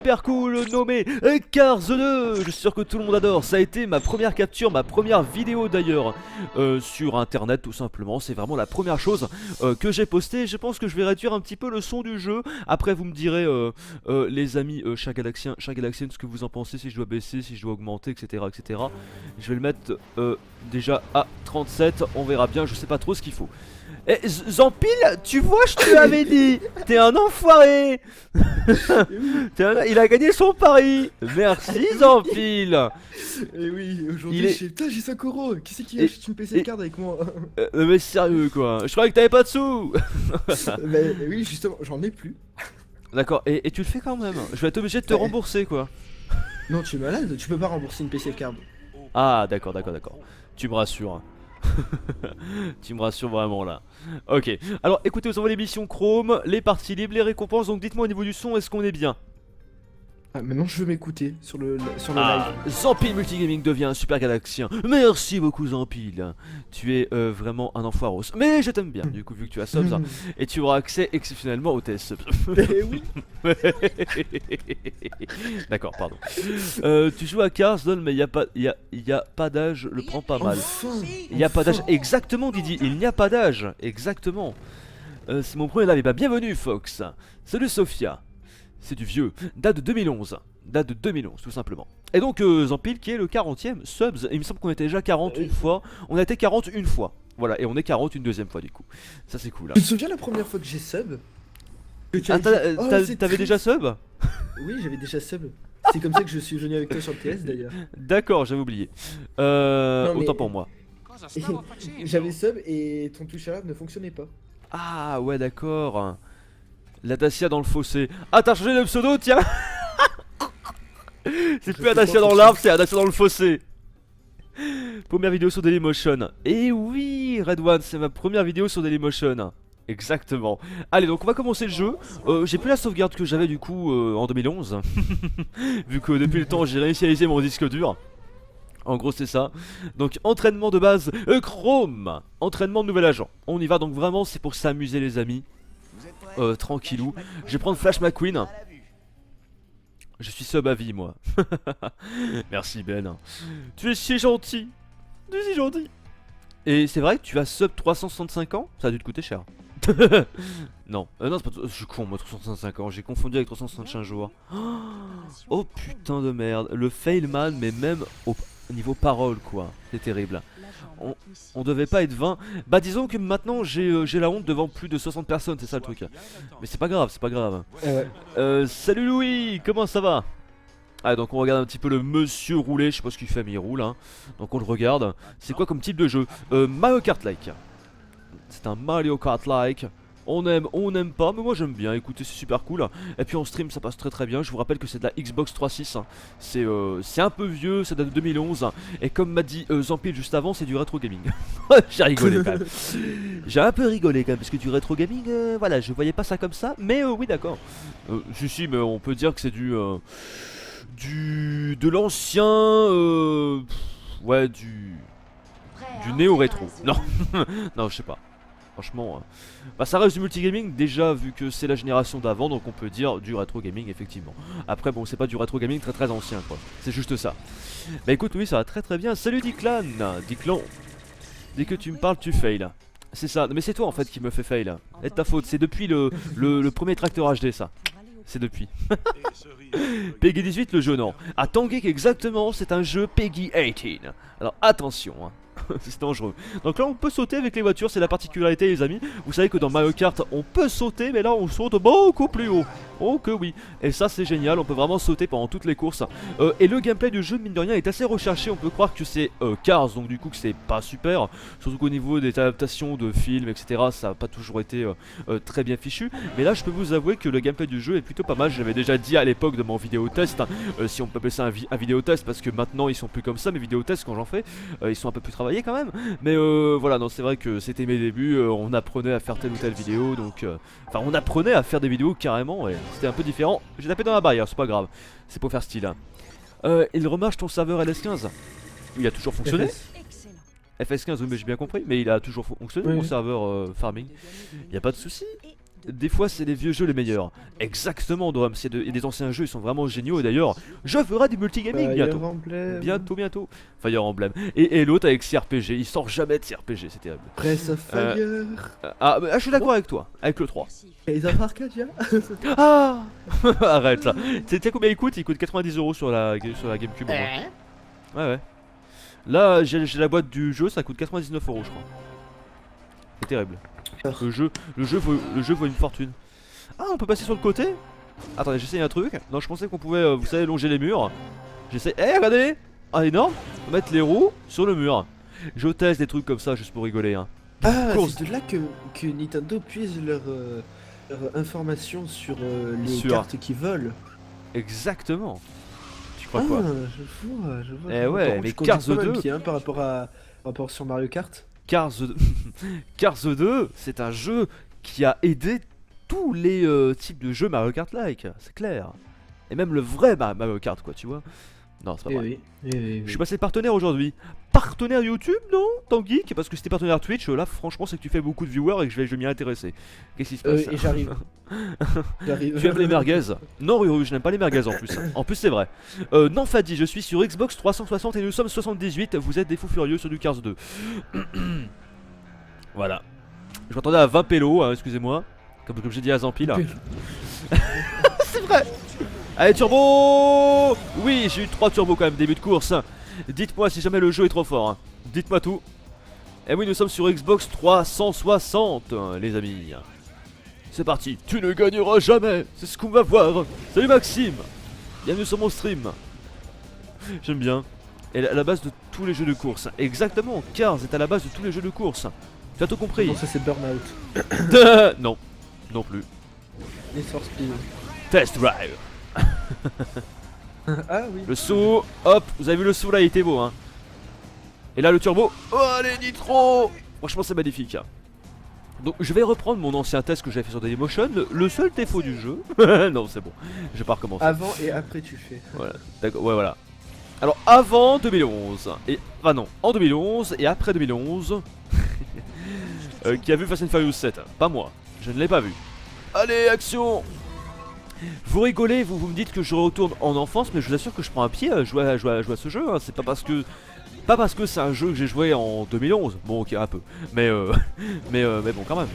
Super cool nommé Cars 2. Je suis sûr que tout le monde adore. Ça a été ma première capture, ma première vidéo d'ailleurs sur internet tout simplement. C'est vraiment la première chose que j'ai postée. Je pense que je vais réduire un petit peu le son du jeu. Après vous me direz les amis chers Galaxiens, ce que vous en pensez, si je dois baisser, si je dois augmenter, etc. etc. Je vais le mettre déjà à 37. On verra bien, je sais pas trop ce qu'il faut. Eh, Zampil, tu vois, je te l'avais dit. T'es un enfoiré. Il a gagné son pari. Merci Zampil. Et oui, aujourd'hui Il est- putain, j'ai 5 euros. Qui c'est qui Et- achète une PC card avec moi? Mais sérieux quoi. Je croyais que t'avais pas de sous. Mais oui, justement, j'en ai plus. D'accord, et tu le fais quand même. Je vais être obligé de te Ouais. rembourser quoi. Non, tu es malade, tu peux pas rembourser une PC card. Ah d'accord. Tu me rassures. Tu me rassures vraiment là. Ok, alors écoutez, vous envoyez l'émission Chrome, les parties libres, les récompenses. Donc dites-moi au niveau du son, est-ce qu'on est bien? Ah, maintenant je veux m'écouter sur le Ah, live. Zampil Multigaming devient un super galaxien. Merci beaucoup Zampil. Tu es vraiment un enfoiros. Mais je t'aime bien, du coup, vu que tu as subs. Et tu auras accès exceptionnellement au test subs. Eh oui. D'accord, pardon. Tu joues à Cars, Don, mais il y a pas d'âge, le prends pas mal. Enfin. Il n'y a pas d'âge. Enfin. Exactement, Didi, il n'y a pas d'âge. Exactement. C'est mon premier live. Et bah, bienvenue, Fox. Salut, Sophia. C'est du vieux. Date de 2011. Date de 2011, tout simplement. Et donc, Zampil, qui est le 40e subs. Il me semble qu'on était déjà 40 une fois. On a été 40 une fois. Voilà, et on est 40 une deuxième fois, du coup. Ça, c'est cool. Hein. Tu te souviens la première fois que j'ai sub? Que tu as Ah, dit, t'avais oh, c'est triste. déjà sub? Oui, j'avais déjà sub. C'est comme ça que je suis venu avec toi sur le TS d'ailleurs. D'accord, j'avais oublié. Non, mais- Autant pour moi. J'avais sub et ton touche à l'arbre ne fonctionnait pas. Ah, ouais, d'accord. La Dacia dans le fossé. Ah, t'as changé de pseudo, tiens. C'est plus sais un Dacia pas, dans faut l'arbre, c'est un Dacia dans le fossé. Première vidéo sur Dailymotion. Et oui, Red One, c'est ma première vidéo sur Dailymotion. Exactement. Allez, donc on va commencer le jeu. J'ai plus la sauvegarde que j'avais du coup en 2011. Vu que depuis le temps, j'ai réinitialisé mon disque dur. En gros, c'est ça. Donc, entraînement de base Chrome. Entraînement de nouvel agent. On y va donc vraiment, c'est pour s'amuser, les amis. Tranquillou. Je vais prendre Flash McQueen. Je suis sub à vie, moi. Merci, Ben. Tu es si gentil. Tu es si gentil. Et c'est vrai que tu as sub 365 ans? Ça a dû te coûter cher. Non, non, c'est pas. Je suis con, moi, 365 ans. J'ai confondu avec 365 jours. Oh putain de merde. Le failman, mais même au niveau parole, quoi. C'est terrible. On devait pas être 20. Bah, disons que maintenant j'ai la honte devant plus de 60 personnes, c'est ça le truc. Mais c'est pas grave, c'est pas grave. Ouais. Salut Louis, comment ça va? Ah, donc on regarde un petit peu le monsieur rouler, je sais pas ce qu'il fait mais il roule hein. Donc on le regarde. C'est quoi comme type de jeu? Mario Kart like. C'est un Mario Kart like. On aime, on n'aime pas, mais moi j'aime bien, écoutez c'est super cool. Et puis en stream ça passe très bien, je vous rappelle que c'est de la Xbox 360. C'est un peu vieux, ça date de 2011. Et comme m'a dit Zampil juste avant, c'est du rétro gaming. J'ai rigolé quand même. J'ai un peu rigolé quand même, parce que du rétro gaming, voilà, je voyais pas ça comme ça. Mais oui d'accord. Si, mais on peut dire que c'est de l'ancien... ouais, du néo-rétro. Non, non, je sais pas. Franchement, bah ça reste du multigaming déjà vu que c'est la génération d'avant, donc on peut dire du rétro gaming effectivement. Après bon, c'est pas du rétro gaming très ancien quoi. C'est juste ça. Bah écoute, oui, ça va très bien. Salut Diclan, Diclan. Dès que tu me parles, tu fail. C'est ça. Mais c'est toi en fait qui me fait fail. C'est de ta faute. C'est depuis le premier tracteur HD ça. C'est depuis. Peggy 18 le jeu non. Ah Tangeek exactement, c'est un jeu Peggy 18. Alors attention hein. C'est dangereux. Donc là on peut sauter avec les voitures, c'est la particularité les amis. Vous savez que dans Mario Kart on peut sauter, mais là on saute beaucoup plus haut. Oh que oui. Et ça c'est génial, on peut vraiment sauter pendant toutes les courses. Et le gameplay du jeu mine de rien est assez recherché. On peut croire que c'est Cars, donc du coup que c'est pas super. Surtout qu'au niveau des adaptations de films etc, ça n'a pas toujours été très bien fichu. Mais là je peux vous avouer que le gameplay du jeu est plutôt pas mal. J'avais déjà dit à l'époque de mon vidéo test, si on peut appeler ça un vidéo test, parce que maintenant ils sont plus comme ça. Mes vidéos tests quand j'en fais, ils sont un peu plus travaillés quand même. Mais voilà, non c'est vrai que c'était mes débuts, on apprenait à faire telle ou telle vidéo. Donc enfin on apprenait à faire des vidéos carrément et c'était un peu différent. J'ai tapé dans la barrière, c'est pas grave, c'est pour faire style. Il remarche ton serveur LS15. Il a toujours fonctionné. FS15 oui mais j'ai bien compris. Mais il a toujours fonctionné Oui. mon serveur farming. Y a pas de souci. des fois c'est les vieux jeux les meilleurs. Exactement, Drum, il y a des anciens jeux, ils sont vraiment géniaux. Et d'ailleurs, je ferai du multigaming bientôt. Fire Emblem. Bientôt. Fire Emblem. Et l'autre avec CRPG, il sort jamais de CRPG, c'est terrible. Breath of Fire. Je suis d'accord avec toi, avec le 3. Age of Arcadia. Ah arrête ça. Tu sais combien il coûte? Il coûte 90 € sur la GameCube au moins. Ouais. Là, j'ai la boîte du jeu, ça coûte 99 € je crois. C'est terrible. Le jeu vaut une fortune. Ah, on peut passer sur le côté? Attendez, j'essaye un truc. Non, je pensais qu'on pouvait, vous savez, longer les murs. J'essaie. Eh, regardez! Ah, énorme! On peut mettre les roues sur le mur. Je teste des trucs comme ça juste pour rigoler. Hein. Ah, c'est de là que Nintendo puise leur information sur les cartes qui volent. Exactement. Tu crois quoi? Je vois. Eh ouais, mais Cars 2 qui, par rapport sur Mario Kart. Cars 2, c'est un jeu qui a aidé tous les types de jeux Mario Kart-like, c'est clair. Et même le vrai Mario Kart, quoi, tu vois. Non, c'est pas vrai. Oui. Je suis passé partenaire aujourd'hui. Partenaire YouTube, non? Tanguy? Parce que si t'es partenaire Twitch, là, franchement, c'est que tu fais beaucoup de viewers et que je vais m'y intéresser. Qu'est-ce qui se passe? Et j'arrive. Tu aimes les merguez? Non, Ruru, je n'aime pas les merguez en plus. En plus, c'est vrai. Non, Fadi, je suis sur Xbox 360 et nous sommes 78. Vous êtes des fous furieux sur du Cars 2. Voilà. Je m'attendais à 20 pélos, hein, excusez-moi. Comme j'ai dit à Zampi là. C'est vrai. Allez, turbo. Oui, j'ai eu 3 turbos quand même, début de course. Dites-moi si jamais le jeu est trop fort. Hein. Dites-moi tout. Et oui, nous sommes sur Xbox 360, les amis. C'est parti. Tu ne gagneras jamais. C'est ce qu'on va voir. Salut Maxime. Bienvenue sur mon stream. J'aime bien. Elle est à la base de tous les jeux de course. Exactement, Cars est à la base de tous les jeux de course. Tu as tout compris? Non, ça c'est Burnout. Non, non plus. Need for Speed. Test drive. Ah oui. Le saut, hop, vous avez vu le saut là, il était beau hein. Et là le turbo, oh allez Nitro. Franchement c'est magnifique. Donc je vais reprendre mon ancien test que j'avais fait sur Dailymotion. Le seul défaut du jeu, non c'est bon, je vais pas recommencer. Avant et après tu fais. Voilà, d'accord, ouais voilà. Alors avant 2011, et enfin non, en 2011 et après 2011, qui a vu Fast and Furious 7, pas moi, je ne l'ai pas vu. Allez action. Vous rigolez, vous me dites que je retourne en enfance, mais je vous assure que je prends un pied à jouer à ce jeu. Hein. C'est pas parce que c'est un jeu que j'ai joué en 2011. Bon, ok, un peu, mais bon, quand même.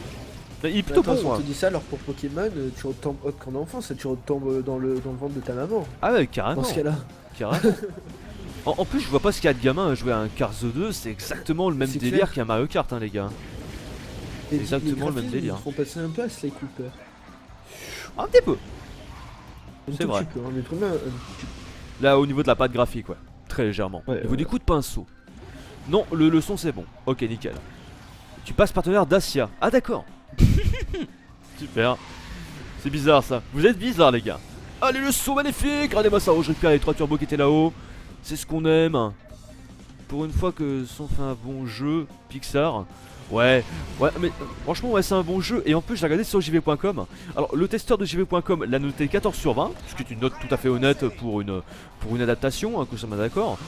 Il est plutôt bon. bon. On te dit ça alors pour Pokémon, tu retombes haute qu'en enfance, tu retombes dans le ventre de ta maman. Ah ouais, carrément. Dans ce cas-là. Carrément. En plus, je vois pas ce qu'il y a de gamin à jouer à un Cars 2. C'est exactement le même délire qu'un Mario Kart, hein, les gars. Et exactement le même délire. Ils font passer un peu à Sly Cooper. Un petit peu. C'est vrai. Peu, hein, Là, au niveau de la patte graphique, ouais. Très légèrement. Ouais, Au niveau du coup de pinceau. Non, le son c'est bon. Ok, nickel. Tu passes partenaire Dacia. Ah, d'accord. Super. C'est bizarre ça. Vous êtes bizarre, les gars. Allez, le saut magnifique. Regardez-moi ça. Oh, je récupère les 3 turbos qui étaient là-haut. C'est ce qu'on aime. Pour une fois que sont fait un bon jeu, Pixar. Ouais, mais franchement, ouais, c'est un bon jeu. Et en plus, j'ai regardé sur jv.com. Alors, le testeur de jv.com l'a noté 14 sur 20, ce qui est une note tout à fait honnête pour une adaptation, hein, que ça m'a d'accord.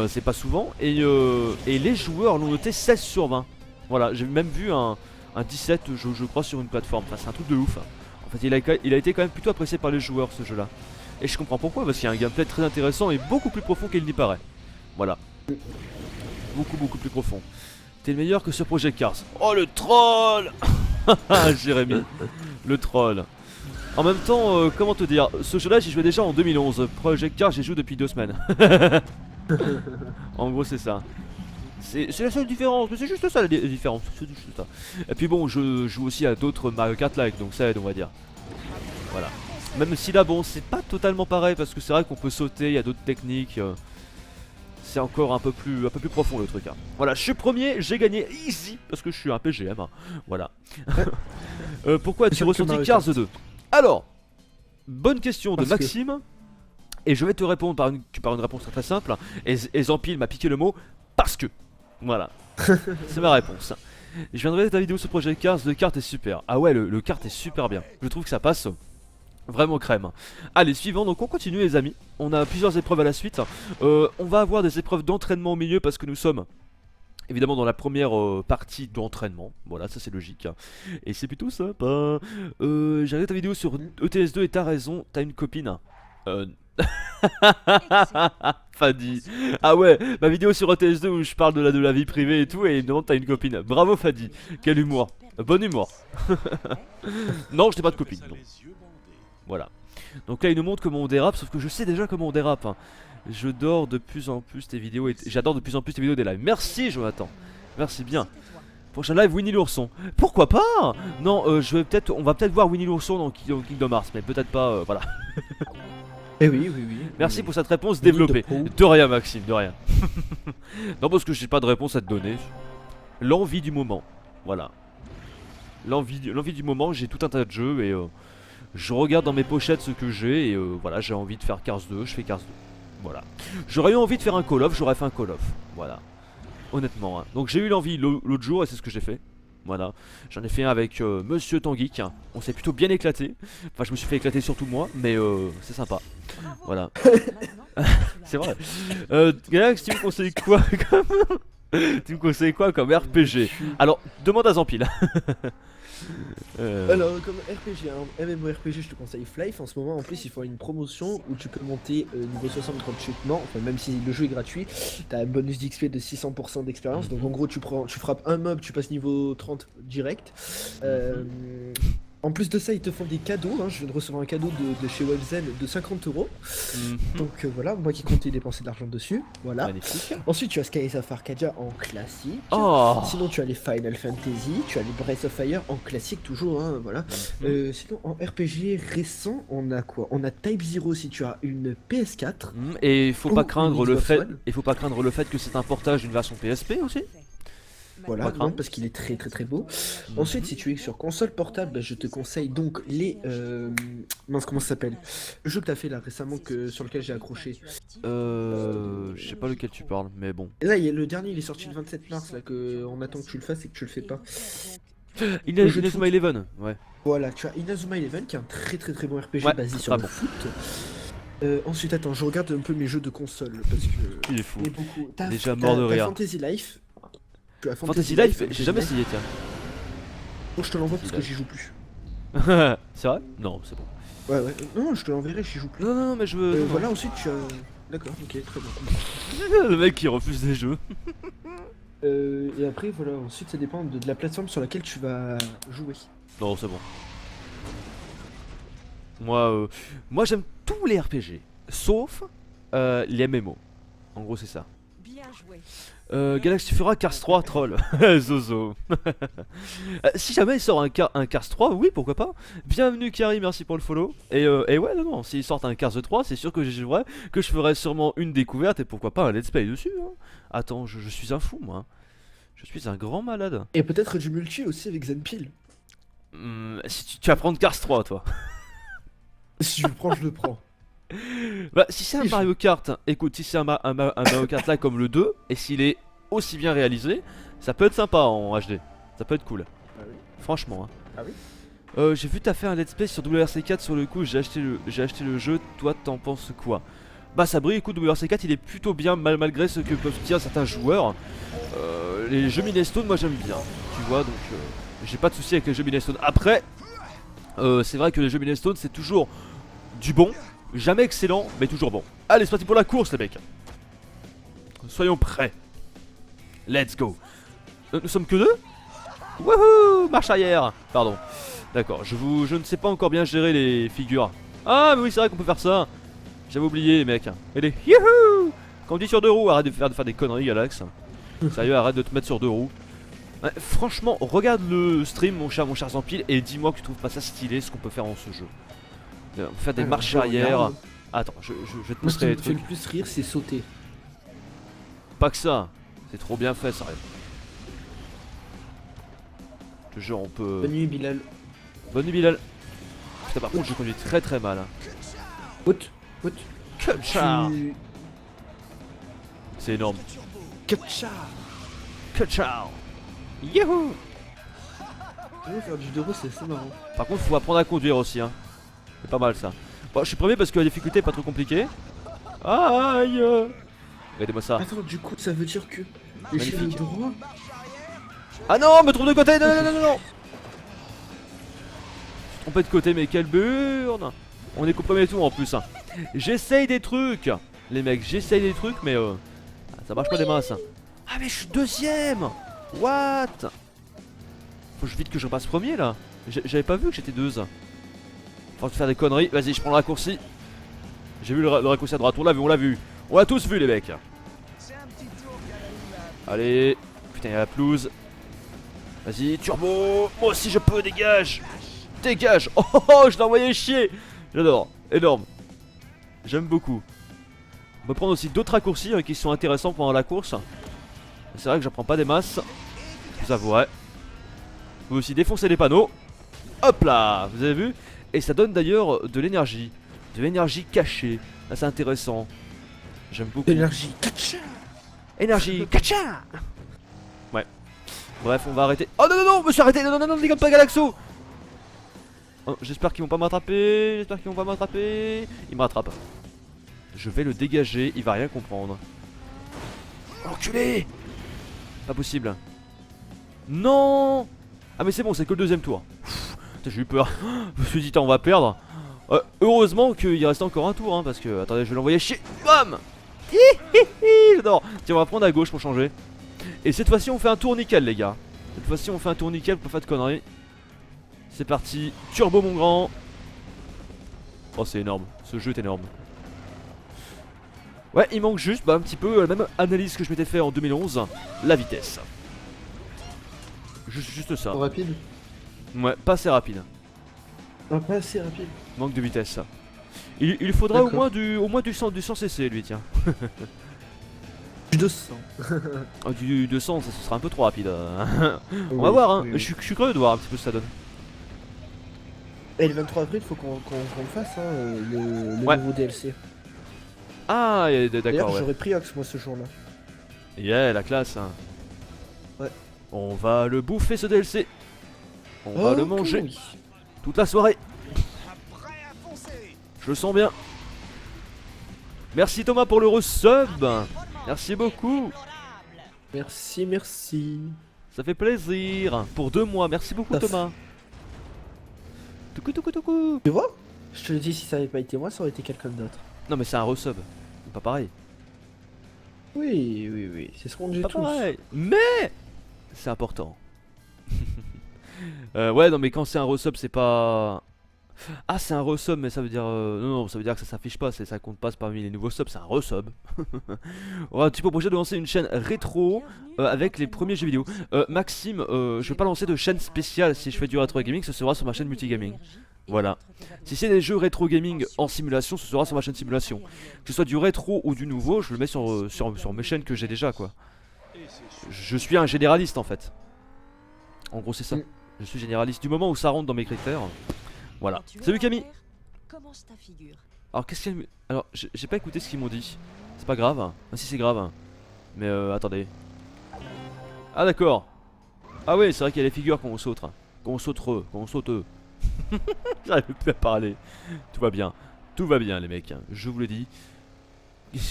C'est pas souvent. Et les joueurs l'ont noté 16 sur 20. Voilà, j'ai même vu un 17, je crois, sur une plateforme. Enfin, c'est un truc de ouf. En fait, il a été quand même plutôt apprécié par les joueurs, ce jeu-là. Et je comprends pourquoi, parce qu'il y a un gameplay très intéressant et beaucoup plus profond qu'il n'y paraît. Voilà. Beaucoup plus profond. T'es meilleur que ce Project Cars. Oh le troll. Jérémy. Le troll. En même temps, comment te dire, ce jeu là j'y jouais déjà en 2011. Project Cars j'y joue depuis 2 semaines. En gros c'est ça. C'est la seule différence, mais c'est juste ça la différence. C'est juste ça. Et puis bon, je joue aussi à d'autres Mario Kart like, donc ça aide on va dire. Voilà. Même si là bon c'est pas totalement pareil parce que c'est vrai qu'on peut sauter, il y a d'autres techniques. C'est encore un peu plus profond le truc. Hein. Voilà, je suis premier, j'ai gagné easy parce que je suis un PGM. Hein. Voilà. Pourquoi as-tu ressenti Cars 2? Alors, bonne question de Maxime. Et je vais te répondre par une réponse très simple. Et Zampil m'a piqué le mot parce que. Voilà. C'est ma réponse. Je viens de regarder ta vidéo sur Project Cars. Le kart est super. Ah ouais, le kart est super bien. Je trouve que ça passe. Vraiment crème. Allez, suivant, donc on continue les amis. On a plusieurs épreuves à la suite. On va avoir des épreuves d'entraînement au milieu parce que nous sommes Évidemment dans la première partie d'entraînement, voilà ça c'est logique, hein. Et c'est plutôt sympa. J'ai regardé ta vidéo sur ETS2 et t'as raison, t'as une copine. Euh... Fadi. Ah ouais, ma vidéo sur ETS2 où je parle de la vie privée et tout et il me demande t'as une copine. Bravo Fadi, quel humour, bon humour. Non je n'ai pas de copine, non. Voilà. Donc là il nous montre comment on dérape, sauf que je sais déjà comment on dérape, hein. Je dors de plus en plus tes vidéos et j'adore de plus en plus tes vidéos des lives. Merci Jonathan. Merci bien. Prochain live Winnie l'ourson. Pourquoi pas? Non, on va peut-être voir Winnie l'ourson dans Kingdom Hearts, mais peut-être pas. Voilà. Eh oui, oui, oui. Merci pour cette réponse Winnie développée. the Pooh. De rien Maxime, de rien. Non parce que j'ai pas de réponse à te donner. L'envie du moment. Voilà. L'envie du moment. J'ai tout un tas de jeux et je regarde dans mes pochettes ce que j'ai et voilà, j'ai envie de faire Cars 2, je fais Cars 2. Voilà. J'aurais eu envie de faire un Call of, j'aurais fait un Call of. Voilà. Honnêtement, hein. Donc j'ai eu l'envie l'autre jour et c'est ce que j'ai fait. Voilà. J'en ai fait un avec Monsieur Tanguy. On s'est plutôt bien éclaté. Enfin, je me suis fait éclater surtout moi, mais c'est sympa. Voilà. C'est vrai. Galax, tu me conseilles quoi comme... Tu me conseilles quoi comme RPG? Alors, demande à Zampil. Alors, comme RPG, un MMORPG, je te conseille Flife. En ce moment, en plus, ils font une promotion où tu peux monter niveau 60 gratuitement. Enfin, même si le jeu est gratuit, t'as un bonus d'XP de 600% d'expérience. Donc, en gros, tu frappes un mob, tu passes niveau 30 direct. En plus de ça, ils te font des cadeaux, hein. Je viens de recevoir un cadeau de chez Webzen de 50 €. Donc voilà, moi qui comptais dépenser de l'argent dessus. Voilà. Magnifique. Ensuite, tu as Skies of Arcadia en classique. Oh. Sinon, tu as les Final Fantasy, tu as les Breath of Fire en classique toujours, hein, voilà. Sinon, en RPG récent, on a quoi? On a Type Zero si tu as une PS4. Et il faut Ou pas une craindre le Xbox fait, One. il faut pas craindre le fait que c'est un portage d'une version PSP aussi. Voilà, Pas non, craindre. parce qu'il est très très très beau. Ensuite, si tu es sur console portable, bah, je te conseille donc les. Mince, comment ça s'appelle? Le jeu que t'as fait là récemment sur lequel j'ai accroché. Je sais pas lequel tu parles, mais bon. Et là, le dernier, il est sorti le 27 mars, là, on attend que tu le fasses et que tu le fais pas. Inazuma Eleven, ouais. Voilà, tu as Inazuma Eleven qui est un très très très bon RPG Ouais, basé sur très le bon. foot. Ensuite, attends, je regarde un peu mes jeux de console parce que. Il est fou. Il y a beaucoup. Déjà mort de t'as rire. Fantasy Life. Tu as Fantasy Life, j'ai jamais essayé, tiens. Bon, je te l'envoie parce que Life. j'y joue plus. C'est vrai? Non, c'est bon. Ouais, ouais. Non, je te l'enverrai, j'y joue plus. Non, non, non, mais je veux. non, Voilà, ensuite tu as. D'accord, ok, très bien. non. Le mec qui refuse des jeux. Et après, voilà, ensuite ça dépend de la plateforme sur laquelle tu vas jouer. Non, c'est bon. Moi j'aime tous les RPG, sauf les MMO. En gros, c'est ça. Bien joué. Galaxy tu feras Cars 3 troll. Zozo. Si jamais il sort un Cars 3, oui, pourquoi pas. Bienvenue Kari, merci pour le follow. Et ouais, non, non, s'il sort un Cars 3, c'est sûr que j'y jouerai, que je ferai sûrement une découverte et pourquoi pas un let's play dessus, hein. Attends, je suis un fou, moi. Je suis un grand malade. Et peut-être du multi aussi avec Zenpil. Si tu vas prendre Cars 3, toi. Si je le prends, je le prends. Bah, si c'est un Mario Kart, écoute, si c'est un Mario Kart là comme le 2, et s'il est aussi bien réalisé, ça peut être sympa en HD. Ça peut être cool. Ah oui. Franchement, hein. Ah oui. J'ai vu t'as fait un let's play sur WRC4 sur le coup, j'ai acheté le jeu, toi t'en penses quoi? Bah ça brille, écoute, WRC4 il est plutôt bien malgré ce que peuvent dire certains joueurs. Les jeux Milestone moi j'aime bien, tu vois, donc j'ai pas de soucis avec les jeux Milestone. Après, c'est vrai que les jeux Milestone c'est toujours du bon, jamais excellent, mais toujours bon. Allez c'est parti pour la course les mecs. Soyons prêts. Let's go. Nous sommes que deux? Wouhou, marche arrière. Pardon. D'accord, je ne sais pas encore bien gérer les figures. Ah mais oui c'est vrai qu'on peut faire ça. J'avais oublié les mecs. Et les youhou. Quand on dit sur deux roues, arrête de faire des conneries Galax. Sérieux, arrête de te mettre sur deux roues. Ouais, franchement, regarde le stream mon cher Zampil et dis-moi que tu trouves pas ça stylé ce qu'on peut faire dans ce jeu. Faire des marches je arrière. regarde. Attends, je vais te Moi, ce qui montrer me les fait trucs. le plus rire, c'est sauter. Pas que ça. C'est trop bien fait, sérieux. Je te jure, on peut... Bonne nuit, Bilal. Bonne nuit Bilal. Putain, par contre je conduis très très mal, hein. Out. Ka-cha. C'est énorme. Captcha. Ka-cha. Youhou. Faire du 2 c'est assez marrant. Par contre faut apprendre à conduire aussi, hein. C'est pas mal ça. Bon, je suis premier parce que la difficulté est pas trop compliquée. Aïe. Regardez-moi ça. Attends, du coup, ça veut dire que Les cheveux Magnifique. droit. Ah non, me trompe de côté, non, non, non, non, non. Trompé de côté, mais quelle burne. On est qu'au premier tour en plus. Hein. J'essaye des trucs, les mecs, j'essaye des trucs, mais ça marche pas des masses. Ah mais je suis deuxième. What? Faut vite que je repasse premier là. J'avais pas vu que j'étais deux. Faut faire des conneries. Vas-y, je prends le raccourci. J'ai vu le raccourci à droite, on l'a vu, on l'a vu. On l'a tous vu les mecs. Allez. Putain, il y a la pelouse. Vas-y, turbo. Moi aussi je peux, dégage. Dégage. Oh, oh, oh, je l'ai envoyé chier. J'adore, énorme. J'aime beaucoup. On peut prendre aussi d'autres raccourcis qui sont intéressants pendant la course. C'est vrai que j'apprends pas des masses. Je vous avouerai. Vous pouvez aussi défoncer les panneaux. Hop là, vous avez vu? Et ça donne d'ailleurs de l'énergie. De l'énergie cachée. Là c'est intéressant. J'aime beaucoup. Énergie. Kacha. Énergie Kacha. Ouais. Bref, on va arrêter. Oh non non non, je me suis arrêté. Non non non, non, déconne pas Galaxo. Oh, j'espère qu'ils vont pas m'attraper. J'espère qu'ils vont pas m'attraper. Ils me rattrapent. Je vais le dégager, il va rien comprendre. Enculé. Pas possible. Non. Ah mais c'est bon, c'est que le deuxième tour. J'ai eu peur. Je me suis dit, on va perdre. Heureusement qu'il reste encore un tour, hein, parce que... Attendez, je vais l'envoyer chier. Bam. J'adore. Tiens, on va prendre à gauche pour changer. Et cette fois-ci, on fait un tour nickel, les gars. Cette fois-ci, on fait un tour nickel pour pas de conneries. C'est parti. Turbo, mon grand. Oh, c'est énorme. Ce jeu est énorme. Ouais, il manque juste un petit peu la même analyse que je m'étais fait en 2011. La vitesse. Juste ça. Trop rapide. Ouais, pas assez rapide. Ah, pas assez rapide. Manque de vitesse. Il faudrait au moins du 100 cc lui, tiens. Du 200. Oh, du 200, ça sera un peu trop rapide. On va Oui, voir, hein. oui, oui. Je suis curieux de voir un petit peu ce que ça donne. Et le 23 avril, faut qu'on le fasse, hein, le Ouais. nouveau DLC. Ah, D'ailleurs, d'accord, ouais. j'aurais pris Ox moi ce jour-là. Yeah, la classe. Hein. Ouais. On va le bouffer ce DLC. On va Oh, le manger oui. toute la soirée. Je le sens bien. Merci Thomas pour le resub. Merci beaucoup. Merci, merci. Ça fait plaisir. Pour 2 mois. Merci beaucoup Ça Thomas. Toukou. Tu vois? Je te le dis, si ça avait pas été moi, ça aurait été quelqu'un d'autre. Non mais c'est un resub. C'est pas pareil. Oui, oui, oui. C'est ce qu'on dit Pas tous. pareil. Mais c'est important. Ouais non mais quand c'est un resub c'est pas... Ah c'est un resub mais ça veut dire... Non ça veut dire que ça s'affiche pas, ça compte pas parmi les nouveaux subs, c'est un resub. On a un petit peu projet de lancer une chaîne rétro avec les premiers jeux vidéo. Maxime, je vais pas lancer de chaîne spéciale si je fais du rétro gaming, ce sera sur ma chaîne multigaming. Voilà. Si c'est des jeux rétro gaming en simulation, ce sera sur ma chaîne simulation. Que ce soit du rétro ou du nouveau, je le mets sur mes chaînes que j'ai déjà quoi. Je suis un généraliste en fait. En gros c'est ça. Je suis généraliste du moment où ça rentre dans mes critères. Voilà. Salut Camille. Alors qu'est-ce qu'il... Alors j'ai pas écouté ce qu'ils m'ont dit. C'est pas grave. Ah si c'est grave. Mais attendez. Ah d'accord. Ah oui c'est vrai qu'il y a les figures qu'on saute. Qu'on saute. J'arrive plus à parler. Tout va bien. Tout va bien les mecs. Je vous le dis.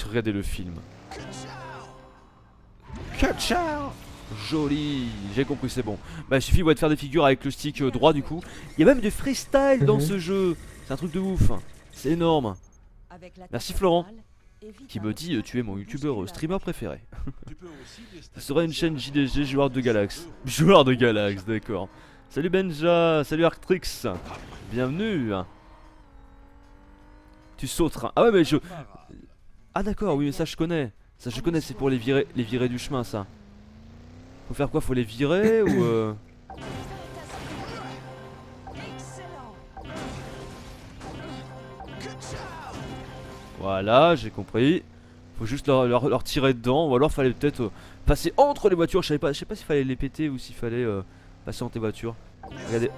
Regardez le film. Joli, j'ai compris, c'est bon. Bah il suffit de faire des figures avec le stick droit du coup. Il y a même du freestyle dans ce jeu. C'est un truc de ouf. C'est énorme. Merci Florent qui me dit tu es mon youtubeur streamer préféré. Ce serait une chaîne JDG joueur de Galax. Joueur de Galax, d'accord. Salut Benja, salut Arctrix. Bienvenue. Tu sauteras. Ah ouais mais je... Ah d'accord, oui mais ça je connais. Ça je connais, c'est pour les virer du chemin ça. Faut faire quoi? Faut les virer ou Voilà, j'ai compris. Faut juste leur tirer dedans. Ou alors fallait peut-être passer entre les voitures. Je sais pas s'il fallait les péter ou s'il fallait passer entre les voitures. Regardez.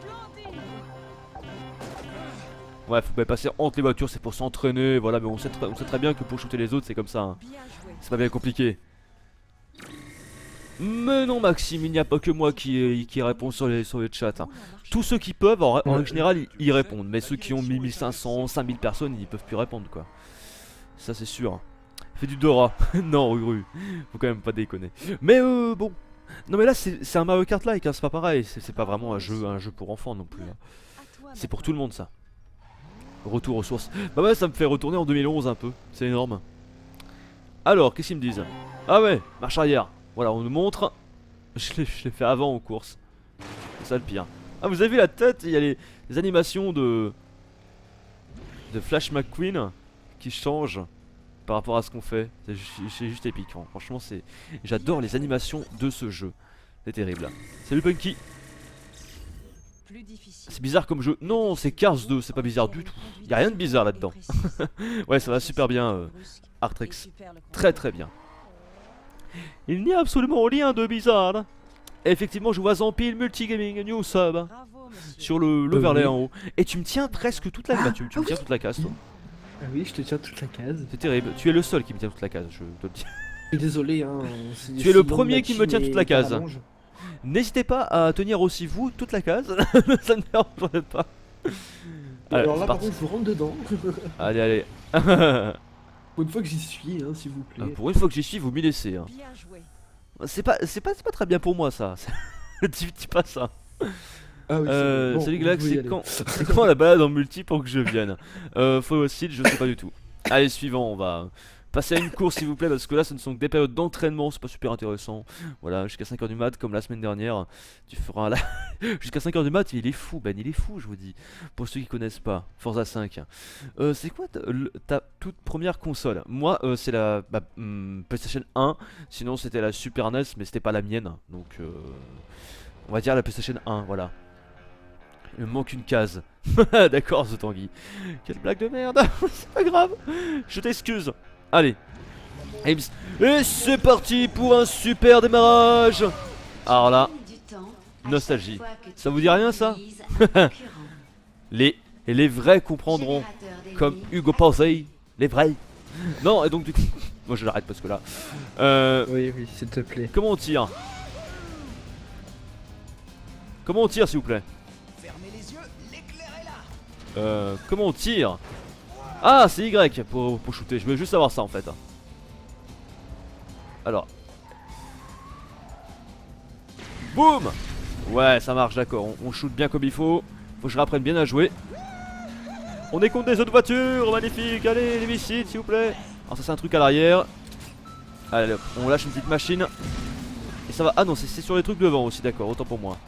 Ouais, faut passer entre les voitures, c'est pour s'entraîner. Voilà, mais on sait très bien que pour shooter les autres, c'est comme ça. Hein. C'est pas bien compliqué. Mais non Maxime, il n'y a pas que moi qui répond sur les chats. Hein. Tous ceux qui peuvent, en règle générale, ils répondent. Mais ceux qui ont 1500, 5000 personnes, ils peuvent plus répondre quoi. Ça c'est sûr. Fait du Dora. Non, Ruru. Faut quand même pas déconner. Mais bon. Non mais là c'est un Mario Kart like, hein, c'est pas pareil. C'est pas vraiment un jeu pour enfants non plus. Hein. C'est pour tout le monde ça. Retour aux sources. Bah ouais, ça me fait retourner en 2011 un peu. C'est énorme. Alors, qu'est-ce qu'ils me disent? Ah ouais, marche arrière. Voilà, on nous montre. Je l'ai fait avant aux courses. C'est ça le pire. Ah, vous avez vu la tête? Il y a les animations de Flash McQueen qui changent par rapport à ce qu'on fait. C'est juste épique. Hein. Franchement, j'adore les animations de ce jeu. C'est terrible. Salut Punky. C'est bizarre comme jeu. Non, c'est Cars 2, c'est pas bizarre du tout. Y a rien de bizarre là-dedans. Ouais, ça va super bien, Artrix. Très très bien. Il n'y a absolument rien de bizarre. Et effectivement, je vois Zampil Multigaming New Sub sur le verlet en haut. Et tu me tiens presque toute la case. Tu me tiens toute la case, toi. Ah oui, je te tiens toute la case. C'est terrible. Tu es le seul qui me tient toute la case, je te le dis. Désolé, hein. Tu es le premier qui me tient toute la case. N'hésitez pas à tenir aussi vous toute la case. Ça ne me dérange pas. Allez, alors là, par contre, je rentre dedans. Allez, allez. Pour une fois que j'y suis, hein, s'il vous plaît. Pour une fois que j'y suis, vous m'y laissez. Hein. C'est pas très bien pour moi, ça. Dis pas ça. Ah oui, bon, salut Glax, c'est quand la balade en multi pour que je vienne? Faut aussi, je sais pas du tout. Allez, suivant, on va passer à une course s'il vous plaît, parce que là ce ne sont que des périodes d'entraînement, c'est pas super intéressant. Voilà, jusqu'à 5h du mat, comme la semaine dernière, tu feras là. Jusqu'à 5h du mat, il est fou, Ben il est fou, je vous dis. Pour ceux qui connaissent pas, Forza 5. C'est quoi ta toute première console? Moi, c'est la PlayStation 1, sinon c'était la Super NES, mais c'était pas la mienne, donc on va dire la PlayStation 1, voilà. Il me manque une case. D'accord, The Tanguy. Quelle blague de merde. C'est pas grave. Je t'excuse. Allez. Et c'est parti pour un super démarrage. Alors là, nostalgie. Ça vous dit rien ça? les vrais comprendront. Comme Hugo Posey. Les vrais. Non, et donc du coup... Moi je l'arrête parce que là... Oui, s'il te plaît. Comment on tire? Comment on tire s'il vous plaît? Comment on tire? Ah, c'est Y pour shooter. Je veux juste savoir ça en fait. Alors. Boum. Ouais, ça marche, d'accord. On shoot bien comme il faut. Faut que je réapprenne bien à jouer. On est contre des autres voitures. Magnifique. Allez, les missiles s'il vous plaît. Alors, ça, c'est un truc à l'arrière. Allez, hop, on lâche une petite machine. Et ça va. Ah non, c'est sur les trucs devant aussi, d'accord. Autant pour moi.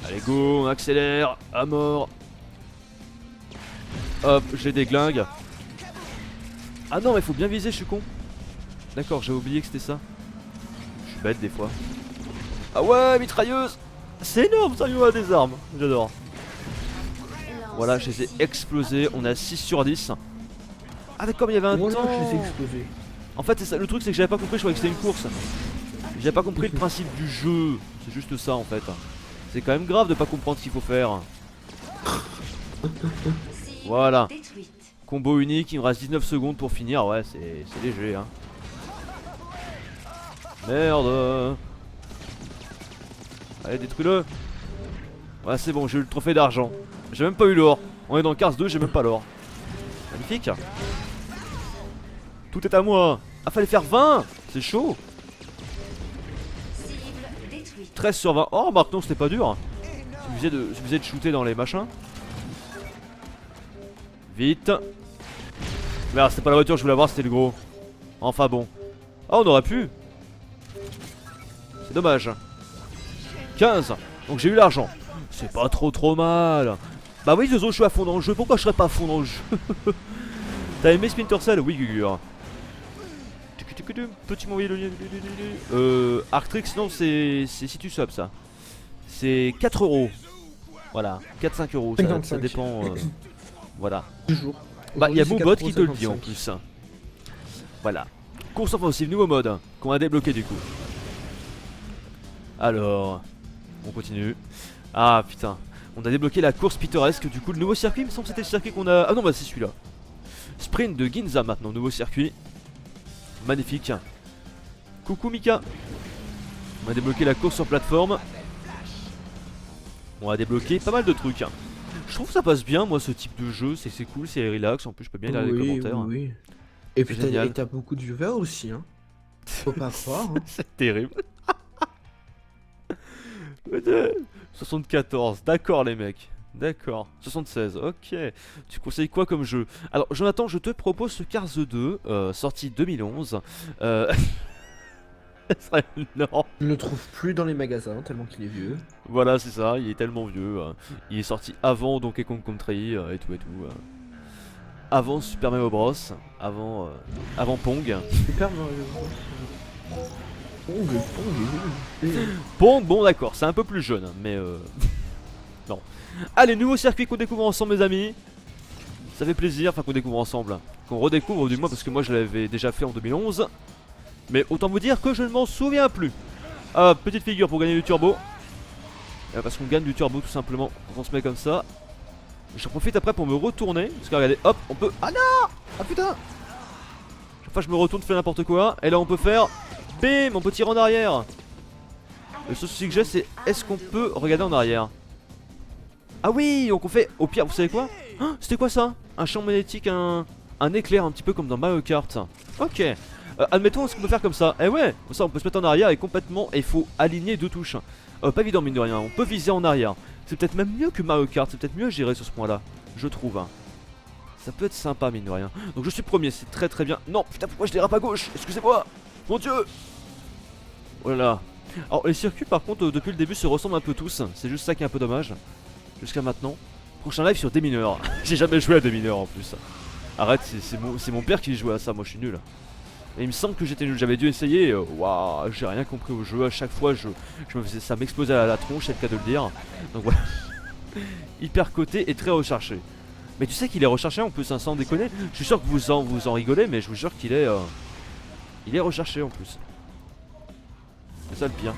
Allez, go. On accélère. À mort. Hop, j'ai des glingues. Ah non, mais faut bien viser, je suis con. D'accord, j'ai oublié que c'était ça. Je suis bête des fois. Ah ouais, mitrailleuse. C'est énorme, ça, y a des armes. J'adore. Voilà, je les ai explosés. On a 6 sur 10. Ah d'accord, mais il y avait un temps. Je les ai explosés. En fait, ça, le truc, c'est que j'avais pas compris. Je croyais que c'était une course. J'avais pas compris le principe du jeu. C'est juste ça, en fait. C'est quand même grave de pas comprendre ce qu'il faut faire. Voilà. Combo unique, il me reste 19 secondes pour finir. Ouais, c'est léger, hein. Merde. Allez, détruis-le. Ouais, c'est bon, j'ai eu le trophée d'argent. J'ai même pas eu l'or. On est dans Cars 2, j'ai même pas l'or. Magnifique. Tout est à moi. Ah, fallait faire 20. C'est chaud. 13 sur 20. Oh, Marc, non, c'était pas dur. Suffisait de shooter dans les machins. Vite. Merde, c'était pas la voiture, je voulais avoir, c'était le gros. Enfin bon. Ah, on aurait pu. C'est dommage. 15. Donc j'ai eu l'argent. C'est pas trop mal. Bah oui, Zozo, je suis à fond dans le jeu. Pourquoi je serais pas à fond dans le jeu? T'as aimé Splinter Cell? Oui, Gugur. Petit m'envoyer le lien. Arctrix, non, c'est si tu subs ça. C'est 4 euros. Voilà, 4-5 euros. Ça dépend. Voilà. Bah, il y a Moobot qui te le dit en plus. Voilà. Course offensive, nouveau mode qu'on a débloqué du coup. Alors, on continue. Ah putain, on a débloqué la course pittoresque. Du coup, le nouveau circuit, il me semble que c'était le circuit qu'on a. Ah non, bah c'est celui-là. Sprint de Ginza maintenant, nouveau circuit. Magnifique. Coucou Mika. On a débloqué la course sur plateforme. On a débloqué pas mal de trucs. Je trouve que ça passe bien, moi, ce type de jeu. C'est cool, c'est relax. En plus, je peux bien lire les commentaires. Oui. Et C'est puis génial. t'as beaucoup de viewers aussi, hein. Faut pas croire, hein. C'est terrible. 74, d'accord les mecs. D'accord. 76, ok. Tu conseilles quoi comme jeu? Alors Jonathan, je te propose ce Cars 2, sorti 2011. Euh... ce serait énorme. Je ne le trouve plus dans les magasins, tellement qu'il est vieux. Voilà, c'est ça, il est tellement vieux. Il est sorti avant Donkey Kong Country et tout et tout. Avant Super Mario Bros. Avant Pong. Super Mario Bros. Pong, Pong. Pong, bon d'accord, c'est un peu plus jeune, mais non. Allez, nouveau circuit qu'on découvre ensemble les amis. Ça fait plaisir, enfin qu'on découvre ensemble. Qu'on redécouvre du moins parce que moi je l'avais déjà fait en 2011. Mais autant vous dire que je ne m'en souviens plus. Petite figure pour gagner du turbo. Parce qu'on gagne du turbo tout simplement quand on se met comme ça. J'en profite après pour me retourner. Parce que regardez, hop, on peut... Ah non! Ah putain! Chaque fois je me retourne, je fais n'importe quoi. Et là on peut faire... Bim! On peut tirer en arrière. Le seul souci que j'ai c'est est-ce qu'on peut regarder en arrière? Ah oui! Donc on fait... Au pire, vous savez quoi? Ah, c'était quoi ça? Un champ magnétique, un éclair un petit peu comme dans Mario Kart. Ok. Admettons ce qu'on peut faire comme ça. Eh ouais, comme ça on peut se mettre en arrière et complètement. Et il faut aligner deux touches. Pas évident mine de rien. On peut viser en arrière. C'est peut-être même mieux que Mario Kart. C'est peut-être mieux à gérer sur ce point-là. Je trouve. Ça peut être sympa mine de rien. Donc je suis premier. C'est très très bien. Non, putain, pourquoi je dérape à gauche? Excusez-moi. Mon dieu. Oh là là. Alors les circuits par contre depuis le début se ressemblent un peu tous. C'est juste ça qui est un peu dommage. Jusqu'à maintenant. Prochain live sur des mineurs. J'ai jamais joué à des mineurs en plus. Arrête, c'est mon père qui jouait à ça. Moi je suis nul. Et il me semble que j'étais nul, j'avais dû essayer, waouh, j'ai rien compris au jeu, à chaque fois je me faisais, ça m'explosait à la tronche, c'est le cas de le dire. Donc voilà, hyper coté et très recherché. Mais tu sais qu'il est recherché en plus, hein, sans déconner. Je suis sûr que vous en rigolez, mais je vous jure qu'il est, il est recherché en plus. C'est ça le pire.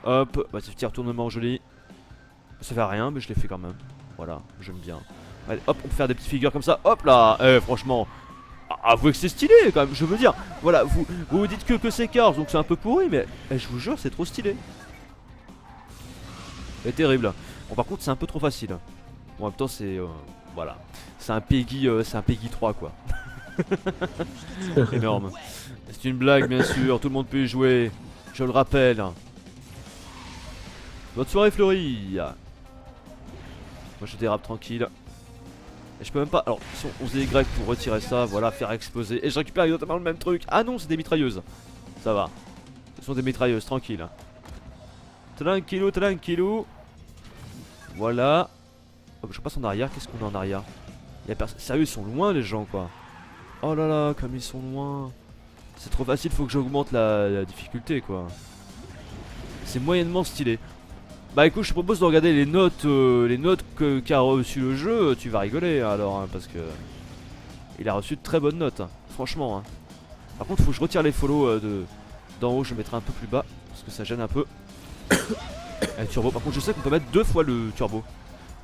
Hop, bah c'est petit retournement joli. Ça fait rien, mais je l'ai fait quand même. Voilà, j'aime bien. Allez, hop, on peut faire des petites figures comme ça, hop là, franchement... Avouez que c'est stylé quand même, je veux dire. Voilà, vous dites que c'est Cars, donc c'est un peu pourri, mais je vous jure, c'est trop stylé. C'est terrible. Bon, par contre, c'est un peu trop facile. Bon, en même temps, c'est. Voilà. C'est un Peggy 3, quoi. Énorme. C'est une blague, bien sûr, tout le monde peut y jouer. Je le rappelle. Votre soirée fleurie. Moi, je dérape tranquille. Et je peux même pas. Alors, si on faisait Y pour retirer ça, voilà, faire exploser. Et je récupère exactement le même truc. Ah non, c'est des mitrailleuses. Ça va. Ce sont des mitrailleuses, tranquille. Tranquillou, tranquillou. Voilà. Hop, je passe en arrière. Qu'est-ce qu'on a en arrière? Sérieux, ils sont loin, les gens, quoi. Oh là là, comme ils sont loin. C'est trop facile, faut que j'augmente la difficulté, quoi. C'est moyennement stylé. Bah écoute, je te propose de regarder les notes qu'a reçu le jeu. Tu vas rigoler alors, hein, parce que il a reçu de très bonnes notes, hein, franchement. Hein. Par contre, faut que je retire les follow d'en haut. Je mettrai un peu plus bas parce que ça gêne un peu. Le turbo. Par contre, je sais qu'on peut mettre 2 fois le turbo.